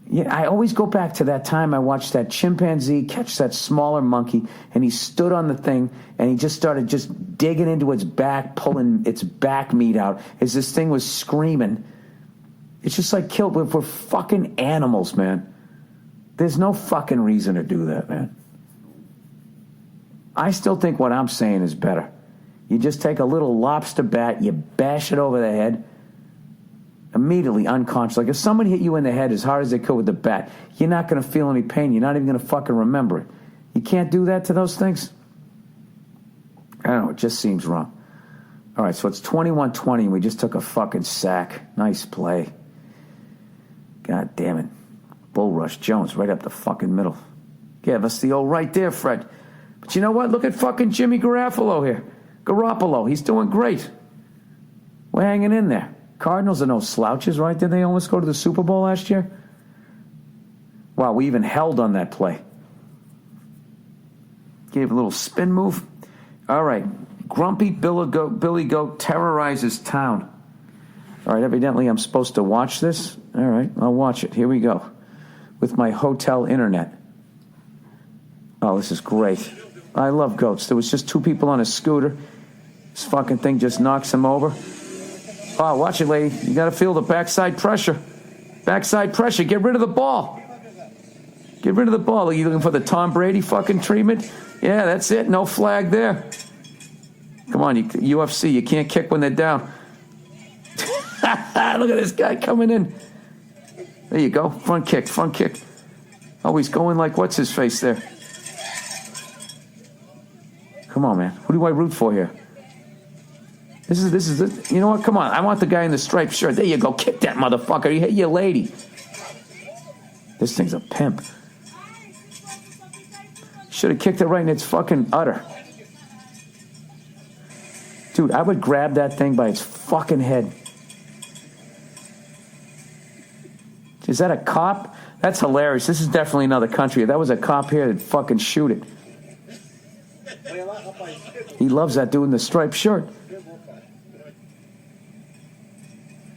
yeah, I always go back to that time I watched that chimpanzee catch that smaller monkey, and he stood on the thing, and he just started just digging into its back, pulling its back meat out as this thing was screaming. It's just like we're fucking animals, man. There's no fucking reason to do that, man. I still think what I'm saying is better. You just take a little lobster bat, you bash it over the head, immediately unconscious. Like if somebody hit you in the head as hard as they could with the bat, you're not going to feel any pain. You're not even going to fucking remember it. You can't do that to those things? I don't know. It just seems wrong. All right, so it's 21-20, and we just took a fucking sack. Nice play. God damn it. Bull Rush Jones right up the fucking middle. Give us the old right there, Fred. But you know what? Look at fucking Jimmy Garoppolo here. Garoppolo, he's doing great. We're hanging in there. Cardinals are no slouches, right? Did they almost go to the Super Bowl last year? Wow, we even held on that play. Gave a little spin move. All right. Grumpy Billy Goat terrorizes town. All right, evidently I'm supposed to watch this. All right, I'll watch it. Here we go. With my hotel internet. Oh, this is great. I love goats. There was just two people on a scooter. This fucking thing just knocks them over. Oh, watch it, lady. You got to feel the backside pressure. Backside pressure. Get rid of the ball. Get rid of the ball. Are you looking for the Tom Brady fucking treatment? Yeah, that's it. No flag there. Come on, UFC. You can't kick when they're down. Look at this guy coming in. There you go. Front kick, front kick. Oh, he's going like what's his face there? Come on, man. Who do I root for here? This is you know what? Come on. I want the guy in the striped shirt. There you go. Kick that motherfucker. You hit your lady. This thing's a pimp. Should have kicked it right in its fucking udder. Dude, I would grab that thing by its fucking head. Is that a cop? That's hilarious. This is definitely another country. If that was a cop here, they'd fucking shoot it. He loves that dude in the striped shirt.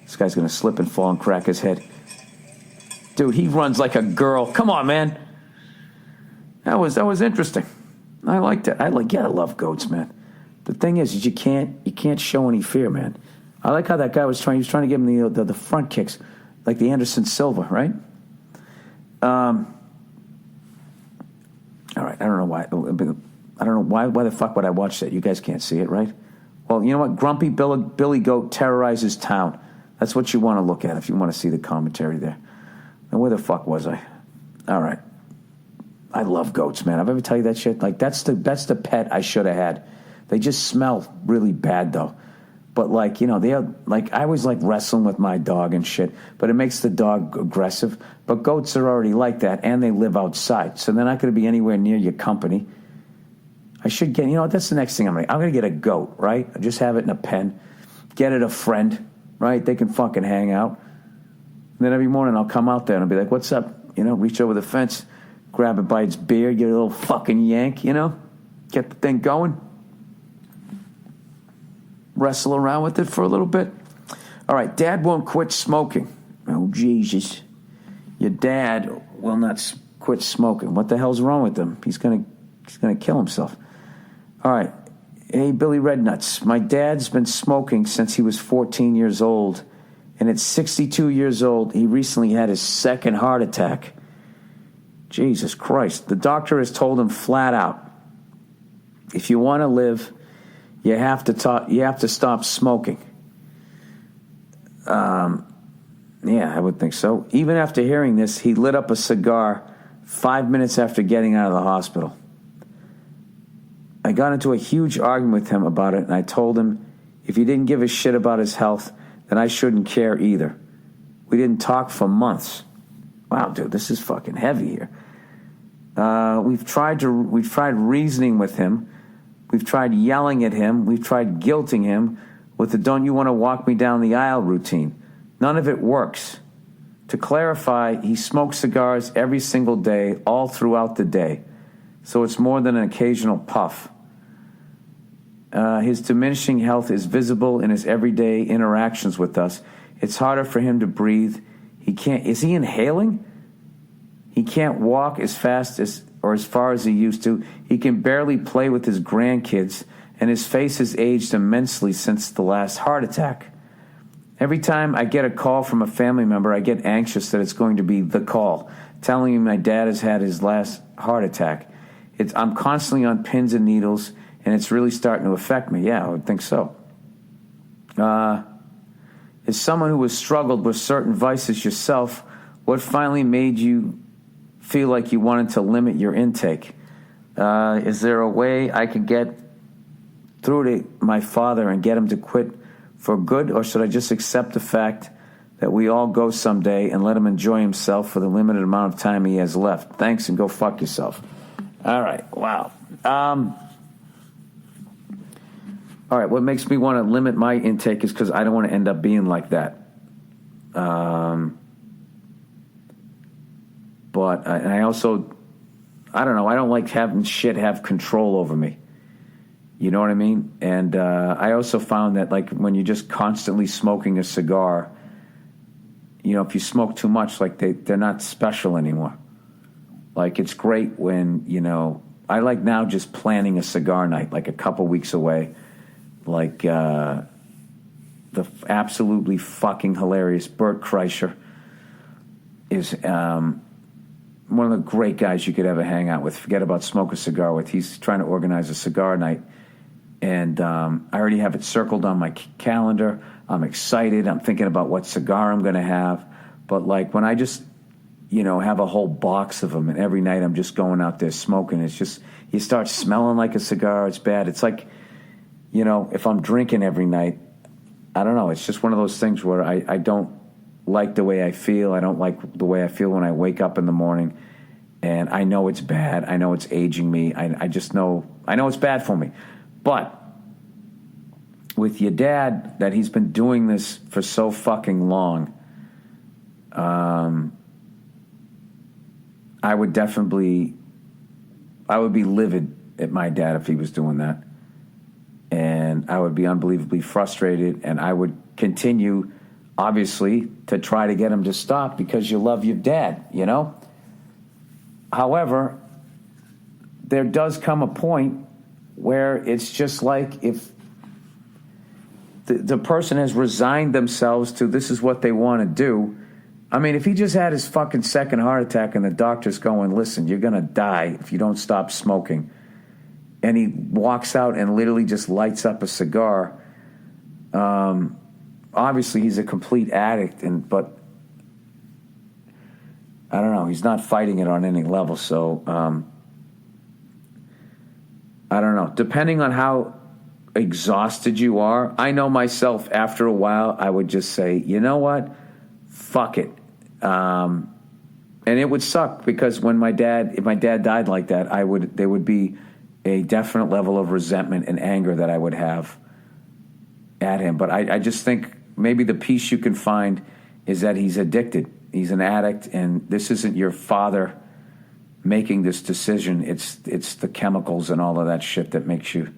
This guy's going to slip and fall and crack his head. Dude, he runs like a girl. Come on, man. That was interesting. I liked it. I love goats, man. The thing is you can't show any fear, man. I like how that guy was trying to give him the front kicks, like the Anderson Silva, right? All right, I don't know why. I don't know why the fuck would I watch that? You guys can't see it, right? Well, you know what? Grumpy Billy Goat terrorizes town. That's what you want to look at if you want to see the commentary there. And where the fuck was I? All right. I love goats, man. I've ever tell you that shit? Like, that's the pet I should have had. They just smell really bad, though. But, like, you know, I always like wrestling with my dog and shit, but it makes the dog aggressive. But goats are already like that, and they live outside, so they're not going to be anywhere near your company. I should get, you know what, that's the next thing I'm going to get a goat, right? I just have it in a pen. Get it a friend, right? They can fucking hang out. then every morning I'll come out there and I'll be like, what's up? Reach over the fence, grab it by its beard, get a little fucking yank, get the thing going. Wrestle around with it for a little bit. All right, Dad won't quit smoking. Oh, Jesus. Your dad will not quit smoking. What the hell's wrong with him? He's gonna kill himself. All right. Hey, Billy Rednuts. My dad's been smoking since he was 14 years old, and at 62 years old, he recently had his second heart attack. Jesus Christ. The doctor has told him flat out, if you want to live, you have to stop smoking. Yeah, I would think so. Even after hearing this, he lit up a cigar 5 minutes after getting out of the hospital. I got into a huge argument with him about it, and I told him if he didn't give a shit about his health, then I shouldn't care either. We didn't talk for months. Wow, dude, this is fucking heavy here. We've tried reasoning with him. We've tried yelling at him. We've tried guilting him with the "don't you want to walk me down the aisle" routine. None of it works. To clarify, he smokes cigars every single day, all throughout the day. So it's more than an occasional puff. His diminishing health is visible in his everyday interactions with us. It's harder for him to breathe. Is he inhaling? He can't walk as fast as far as he used to. He can barely play with his grandkids, and his face has aged immensely since the last heart attack. Every time I get a call from a family member, I get anxious that it's going to be the call, telling me my dad has had his last heart attack. I'm constantly on pins and needles, and it's really starting to affect me. Yeah, I would think so. As someone who has struggled with certain vices yourself, what finally made you feel like you wanted to limit your intake? Is there a way I could get through to my father and get him to quit for good, or should I just accept the fact that we all go someday and let him enjoy himself for the limited amount of time he has left? Thanks, and go fuck yourself. All right, wow. All right, what makes me want to limit my intake is because I don't want to end up being like that. But I also, I don't know, I don't like having shit have control over me. You know what I mean? And I also found that, like, when you're just constantly smoking a cigar, if you smoke too much, like, they're not special anymore. Like, it's great when, I like now just planning a cigar night, like a couple weeks away. Like, the absolutely fucking hilarious Burr is one of the great guys you could ever hang out with. Forget about smoke a cigar with. He's trying to organize a cigar night. And I already have it circled on my calendar. I'm excited. I'm thinking about what cigar I'm going to have. But, like, when I just, have a whole box of them, and every night I'm just going out there smoking, it's just, you start smelling like a cigar. It's bad. It's like, if I'm drinking every night, I don't know. It's just one of those things where I don't like the way I feel. I don't like the way I feel when I wake up in the morning. And I know it's bad. I know it's aging me. I just know, I know it's bad for me. But with your dad, that he's been doing this for so fucking long, I would be livid at my dad if he was doing that. And I would be unbelievably frustrated, and I would continue, obviously, to try to get him to stop because you love your dad, However, there does come a point where it's just like if the person has resigned themselves to this is what they want to do. I mean, if he just had his fucking second heart attack and the doctor's going, listen, you're going to die if you don't stop smoking, and he walks out and literally just lights up a cigar, obviously he's a complete addict, but I don't know, he's not fighting it on any level, so I don't know. Depending on how exhausted you are, I know myself, after a while, I would just say, you know what? Fuck it. And it would suck because if my dad died like that, there would be a definite level of resentment and anger that I would have at him. But I just think maybe the peace you can find is that he's addicted. He's an addict, and this isn't your father making this decision. It's the chemicals and all of that shit that makes you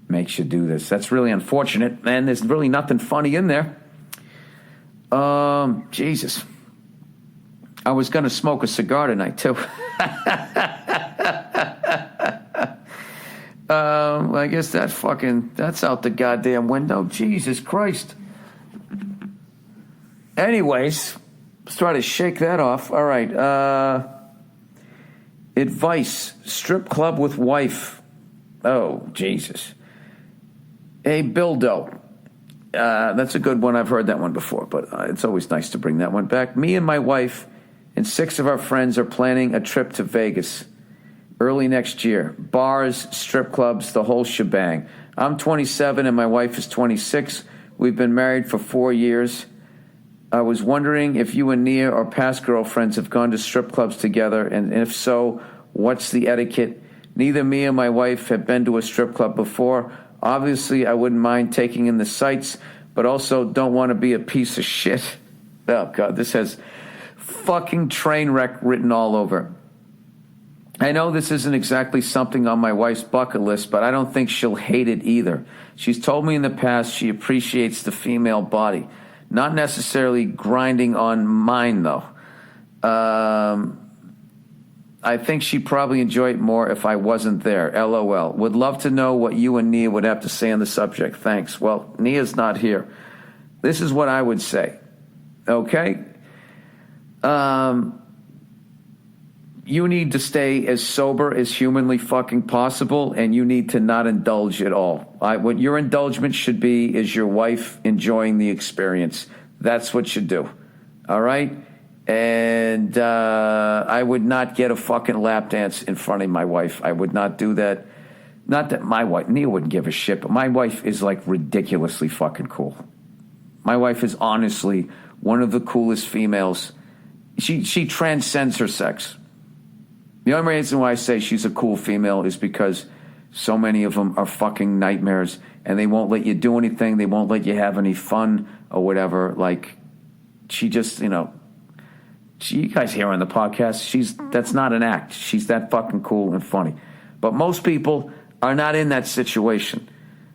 do this. That's really unfortunate, and there's really nothing funny in there. Jesus. I was going to smoke a cigar tonight, too. I guess that's out the goddamn window. Jesus Christ. Anyways, let's try to shake that off. All right. Advice. Strip club with wife. Oh, Jesus. Hey, Bildo. That's a good one. I've heard that one before, but it's always nice to bring that one back. Me and my wife and 6 of our friends are planning a trip to Vegas early next year. Bars, strip clubs, the whole shebang. I'm 27 and my wife is 26. We've been married for 4 years. I was wondering if you and Nia or past girlfriends have gone to strip clubs together, and if so, what's the etiquette? Neither me or my wife have been to a strip club before. Obviously, I wouldn't mind taking in the sights, but also don't want to be a piece of shit. Oh, God, this has fucking train wreck written all over. I know this isn't exactly something on my wife's bucket list, but I don't think she'll hate it either. She's told me in the past she appreciates the female body. Not necessarily grinding on mine, though. I think she'd probably enjoy it more if I wasn't there. LOL. Would love to know what you and Nia would have to say on the subject. Thanks. Well, Nia's not here. This is what I would say. Okay? You need to stay as sober as humanly fucking possible, and you need to not indulge at all. What your indulgence should be is your wife enjoying the experience. That's what you do. All right? And I would not get a fucking lap dance in front of my wife. I would not do that. Not that my wife, Nia wouldn't give a shit, but my wife is like ridiculously fucking cool. My wife is honestly one of the coolest females. She transcends her sex. The only reason why I say she's a cool female is because so many of them are fucking nightmares, and they won't let you do anything. They won't let you have any fun or whatever. Like, she just, you guys hear on the podcast, that's not an act. She's that fucking cool and funny. But most people are not in that situation.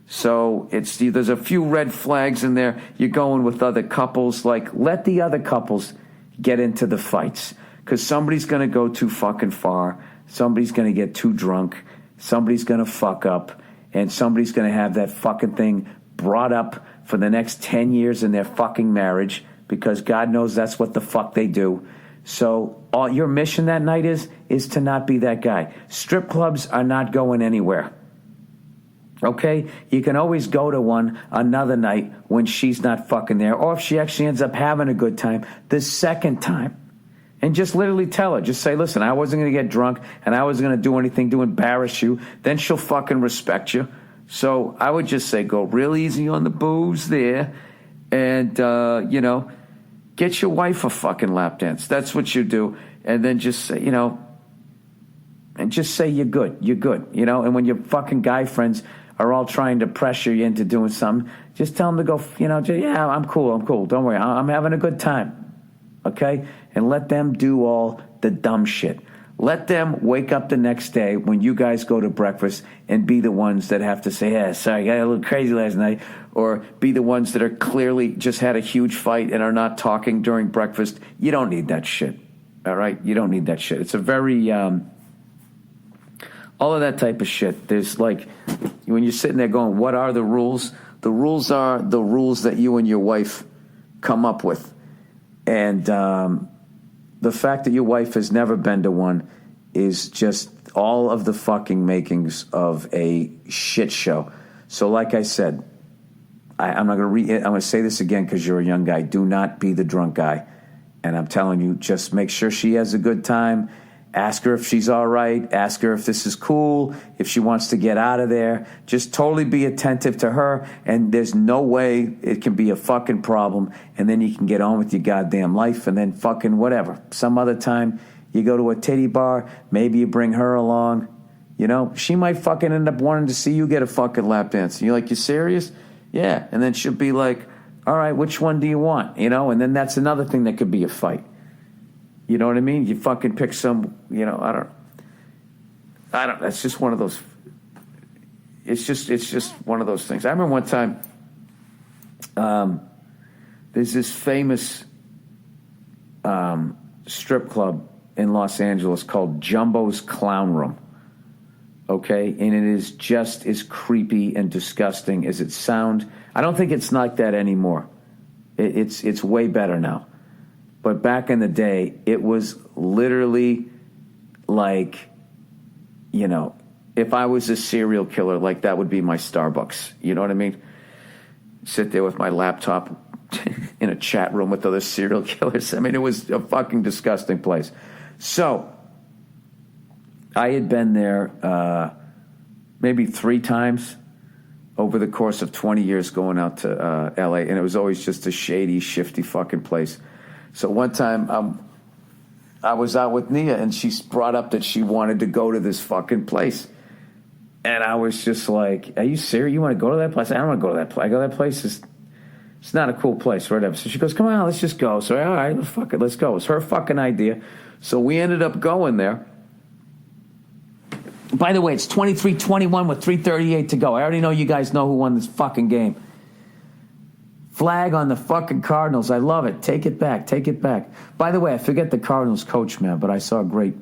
So there's a few red flags in there. You're going with other couples. Like, let the other couples get into the fights. Because somebody's going to go too fucking far. Somebody's going to get too drunk. Somebody's going to fuck up. And somebody's going to have that fucking thing brought up for the next 10 years in their fucking marriage. Because God knows that's what the fuck they do. So all your mission that night is to not be that guy. Strip clubs are not going anywhere. Okay? You can always go to one another night when she's not fucking there. Or if she actually ends up having a good time, the second time. And just literally tell her. Just say, listen, I wasn't going to get drunk and I wasn't going to do anything to embarrass you. Then she'll fucking respect you. So I would just say go real easy on the booze there. And, get your wife a fucking lap dance. That's what you do. And then just say, and just say you're good. You're good. And when your fucking guy friends are all trying to pressure you into doing something, just tell them to go, yeah, I'm cool. Don't worry. I'm having a good time. Okay? And let them do all the dumb shit. Let them wake up the next day when you guys go to breakfast and be the ones that have to say, yeah, sorry, I got a little crazy last night. Or be the ones that are clearly just had a huge fight and are not talking during breakfast. You don't need that shit. All right? You don't need that shit. It's a very, all of that type of shit. There's like, when you're sitting there going, what are the rules? The rules are the rules that you and your wife come up with. And the fact that your wife has never been to one is just all of the fucking makings of a shit show. So like I said, I'm not going to I'm going to say this again because you're a young guy. Do not be the drunk guy. And I'm telling you, just make sure she has a good time. Ask her if she's all right. Ask her if this is cool, if she wants to get out of there. Just totally be attentive to her, and there's no way it can be a fucking problem, and then you can get on with your goddamn life, and then fucking whatever. Some other time, you go to a titty bar, maybe you bring her along. She might fucking end up wanting to see you get a fucking lap dance. And you're like, you serious? Yeah. And then she'll be like, all right, which one do you want? You know, and then that's another thing that could be a fight. You know what I mean? You fucking pick some, you know, I don't, that's just one of those, it's just one of those things. I remember one time, there's this famous strip club in Los Angeles called Jumbo's Clown Room. Okay, and it is just as creepy and disgusting as it sounds. I don't think it's like that anymore. It's way better now. But back in the day, it was literally like, you know, if I was a serial killer, like that would be my Starbucks. You know what I mean? Sit there with my laptop in a chat room with other serial killers. I mean, it was a fucking disgusting place. So I had been there maybe 3 times over the course of 20 years going out to L.A., and it was always just a shady, shifty fucking place. So one time I was out with Nia, and she brought up that she wanted to go to this fucking place. And I was just like, are you serious? You want to go to that place? I don't want to go to that place. I go, that place is, it's not a cool place or whatever. So she goes, come on, let's just go. So, all right, fuck it, let's go. It's her fucking idea. So we ended up going there. By the way, it's 23-21 with 3:38 to go. I already know you guys know who won this fucking game. Flag on the fucking Cardinals. I love it. Take it back. Take it back. By the way, I forget the Cardinals coach, man, but I saw a great...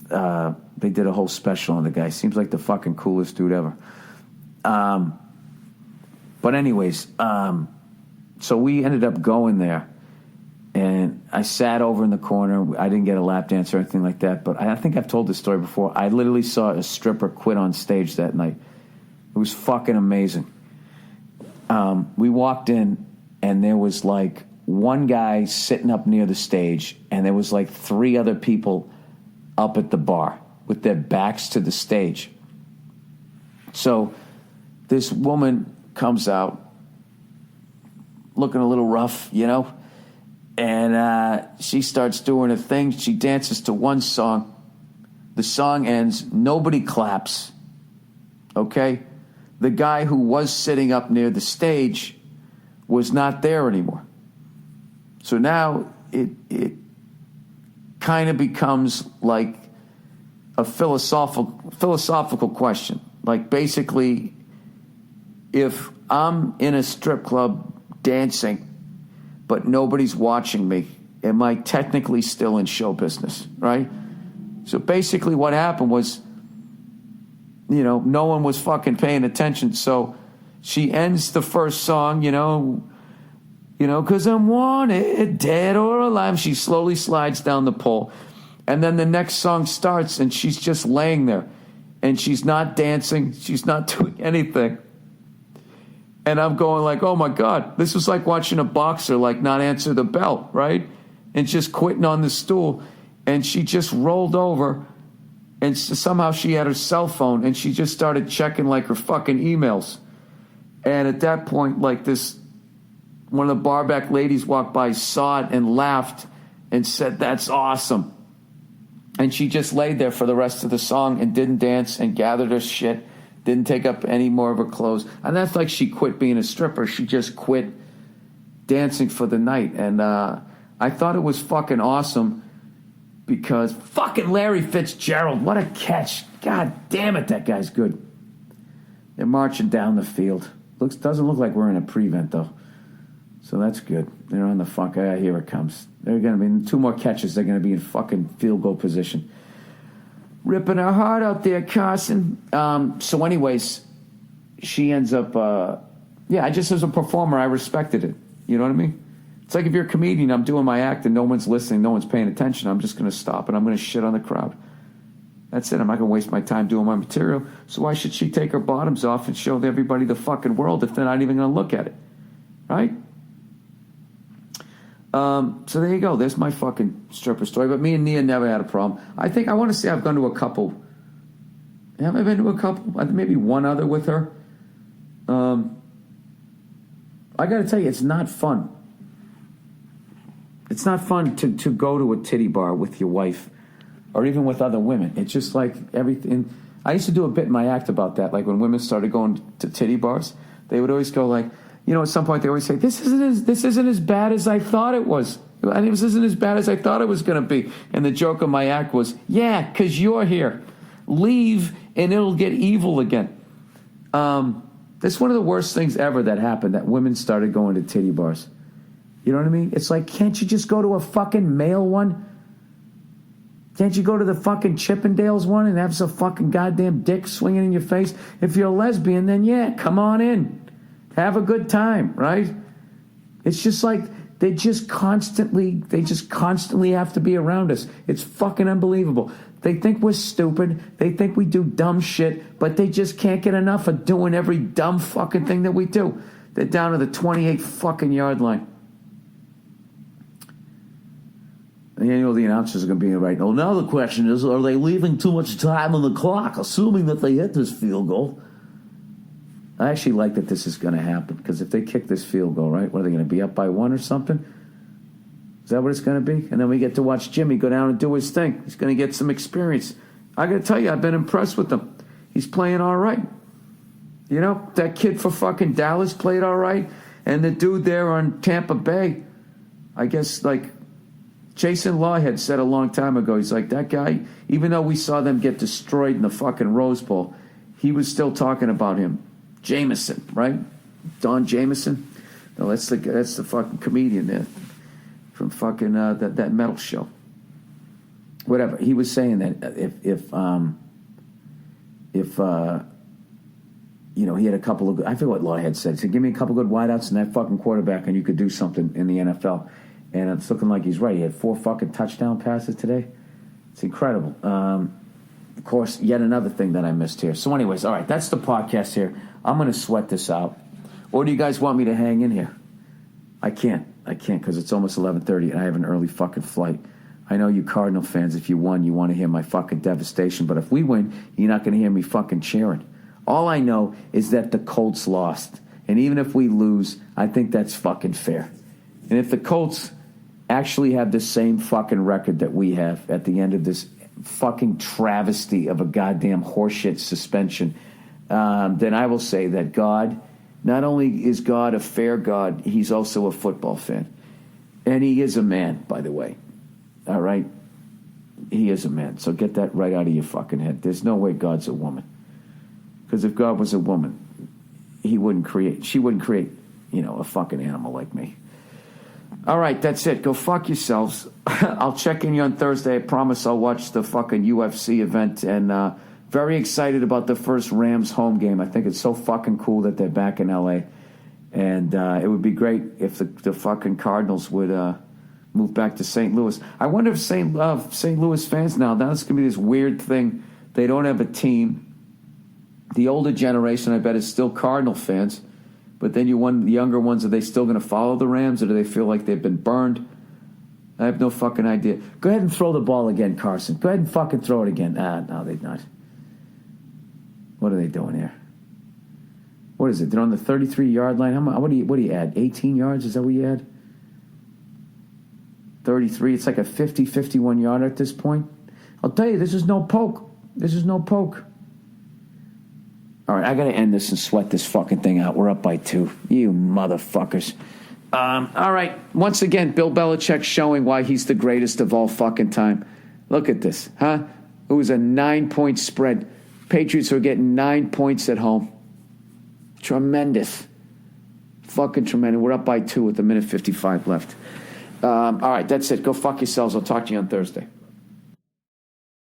they did a whole special on the guy. Seems like the fucking coolest dude ever. But anyways, so we ended up going there. And I sat over in the corner. I didn't get a lap dance or anything like that. But I think I've told this story before. I literally saw a stripper quit on stage that night. It was fucking amazing. We walked in, and there was like one guy sitting up near the stage, and there was like 3 other people up at the bar with their backs to the stage. So this woman comes out looking a little rough, you know, and she starts doing her thing. She dances to one song. The song ends. Nobody claps. Okay? The guy who was sitting up near the stage was not there anymore. So now it kind of becomes like a philosophical question. Like basically, if I'm in a strip club dancing, but nobody's watching me, am I technically still in show business, right? So basically what happened was, you know, no one was fucking paying attention. So she ends the first song, you know, 'cause I'm wanted, dead or alive. She slowly slides down the pole. And then the next song starts, and she's just laying there. And she's not dancing. She's not doing anything. And I'm going like, oh, my God. This was like watching a boxer, like, not answer the bell, right? And just quitting on the stool. And she just rolled over. And somehow she had her cell phone. And she just started checking, like, her fucking emails. And at that point, like, one of the barback ladies walked by, saw it, and laughed and said, that's awesome. And she just laid there for the rest of the song and didn't dance and gathered her shit, didn't take up any more of her clothes. And that's like she quit being a stripper. She just quit dancing for the night. And I thought it was fucking awesome because fucking Larry Fitzgerald, what a catch. God damn it, that guy's good. They're marching down the field. Doesn't look like we're in a prevent, though. So that's good. They're on the fuck. Here it comes. They're going to be 2 more catches. They're going to be in fucking field goal position. Ripping her heart out there, Carson. So anyways, she ends up, I just as a performer, I respected it. You know what I mean? It's like if you're a comedian, I'm doing my act and no one's listening, no one's paying attention. I'm just going to stop and I'm going to shit on the crowd. That's it. I'm not going to waste my time doing my material. So why should she take her bottoms off and show everybody the fucking world if they're not even going to look at it? Right? So there you go. There's my fucking stripper story. But me and Nia never had a problem. I want to say I've gone to a couple. Have I been to a couple? Maybe one other with her. I got to tell you, it's not fun. It's not fun to go to a titty bar with your wife or even with other women. It's just like everything. I used to do a bit in my act about that. Like when women started going to titty bars, they would always go like, at some point they always say, this isn't as bad as I thought it was. This isn't as bad as I thought it was going to be. And the joke of my act was, yeah, because you're here. Leave and it'll get evil again. That's one of the worst things ever that happened, that women started going to titty bars. You know what I mean? It's like, can't you just go to a fucking male one? Can't you go to the fucking Chippendales one and have some fucking goddamn dick swinging in your face? If you're a lesbian, then yeah, come on in. Have a good time, right? It's just like they just constantly have to be around us. It's fucking unbelievable. They think we're stupid. They think we do dumb shit, but they just can't get enough of doing every dumb fucking thing that we do. They're down to the 28 fucking yard line. The announcers are going to be right. Well, now the question is, are they leaving too much time on the clock, assuming that they hit this field goal? I actually like that this is going to happen, because if they kick this field goal, right, what are they going to be up by 1 or something? Is that what it's going to be? And then we get to watch Jimmy go down and do his thing. He's going to get some experience. I got to tell you, I've been impressed with him. He's playing all right. That kid for fucking Dallas played all right. And the dude there on Tampa Bay, I guess, like, Jason Law had said a long time ago, he's like, that guy, even though we saw them get destroyed in the fucking Rose Bowl, he was still talking about him. Jameson, right? Don Jameson. No, that's the fucking comedian there from fucking that metal show. Whatever. He was saying that if he had a couple of, I forget what Law had said. He said, give me a couple good wideouts and that fucking quarterback and you could do something in the NFL. And it's looking like he's right. He had 4 fucking touchdown passes today. It's incredible. Of course, yet another thing that I missed here. So anyways, all right, that's the podcast here. I'm going to sweat this out. Or do you guys want me to hang in here? I can't because it's almost 11:30 and I have an early fucking flight. I know you Cardinal fans, if you won, you want to hear my fucking devastation. But if we win, you're not going to hear me fucking cheering. All I know is that the Colts lost. And even if we lose, I think that's fucking fair. And if the Colts actually have the same fucking record that we have at the end of this fucking travesty of a goddamn horseshit suspension, then I will say that God, not only is God a fair God, he's also a football fan. And he is a man, by the way. All right? He is a man. So get that right out of your fucking head. There's no way God's a woman. Because if God was a woman, she wouldn't create, a fucking animal like me. All right, that's it. Go fuck yourselves. I'll check in you on Thursday. I promise I'll watch the fucking UFC event. And very excited about the first Rams home game. I think it's so fucking cool that they're back in L.A. And it would be great if the fucking Cardinals would move back to St. Louis. I wonder if St. Louis fans now it's going to be this weird thing. They don't have a team. The older generation, I bet, is still Cardinal fans. But then the younger ones, are they still going to follow the Rams, or do they feel like they've been burned? I have no fucking idea. Go ahead and throw the ball again, Carson. Go ahead and fucking throw it again. No, they're not. What are they doing here? What is it? They're on the 33-yard line. What do you add? 18 yards? Is that what you add? 33. It's like a 50, 51-yarder at this point. I'll tell you, this is no poke. This is no poke. All right, I got to end this and sweat this fucking thing out. We're up by 2. You motherfuckers. All right, once again, Bill Belichick showing why he's the greatest of all fucking time. Look at this, huh? It was a 9-point spread. Patriots are getting 9 points at home. Tremendous. Fucking tremendous. We're up by 2 with a minute 55 left. All right, that's it. Go fuck yourselves. I'll talk to you on Thursday.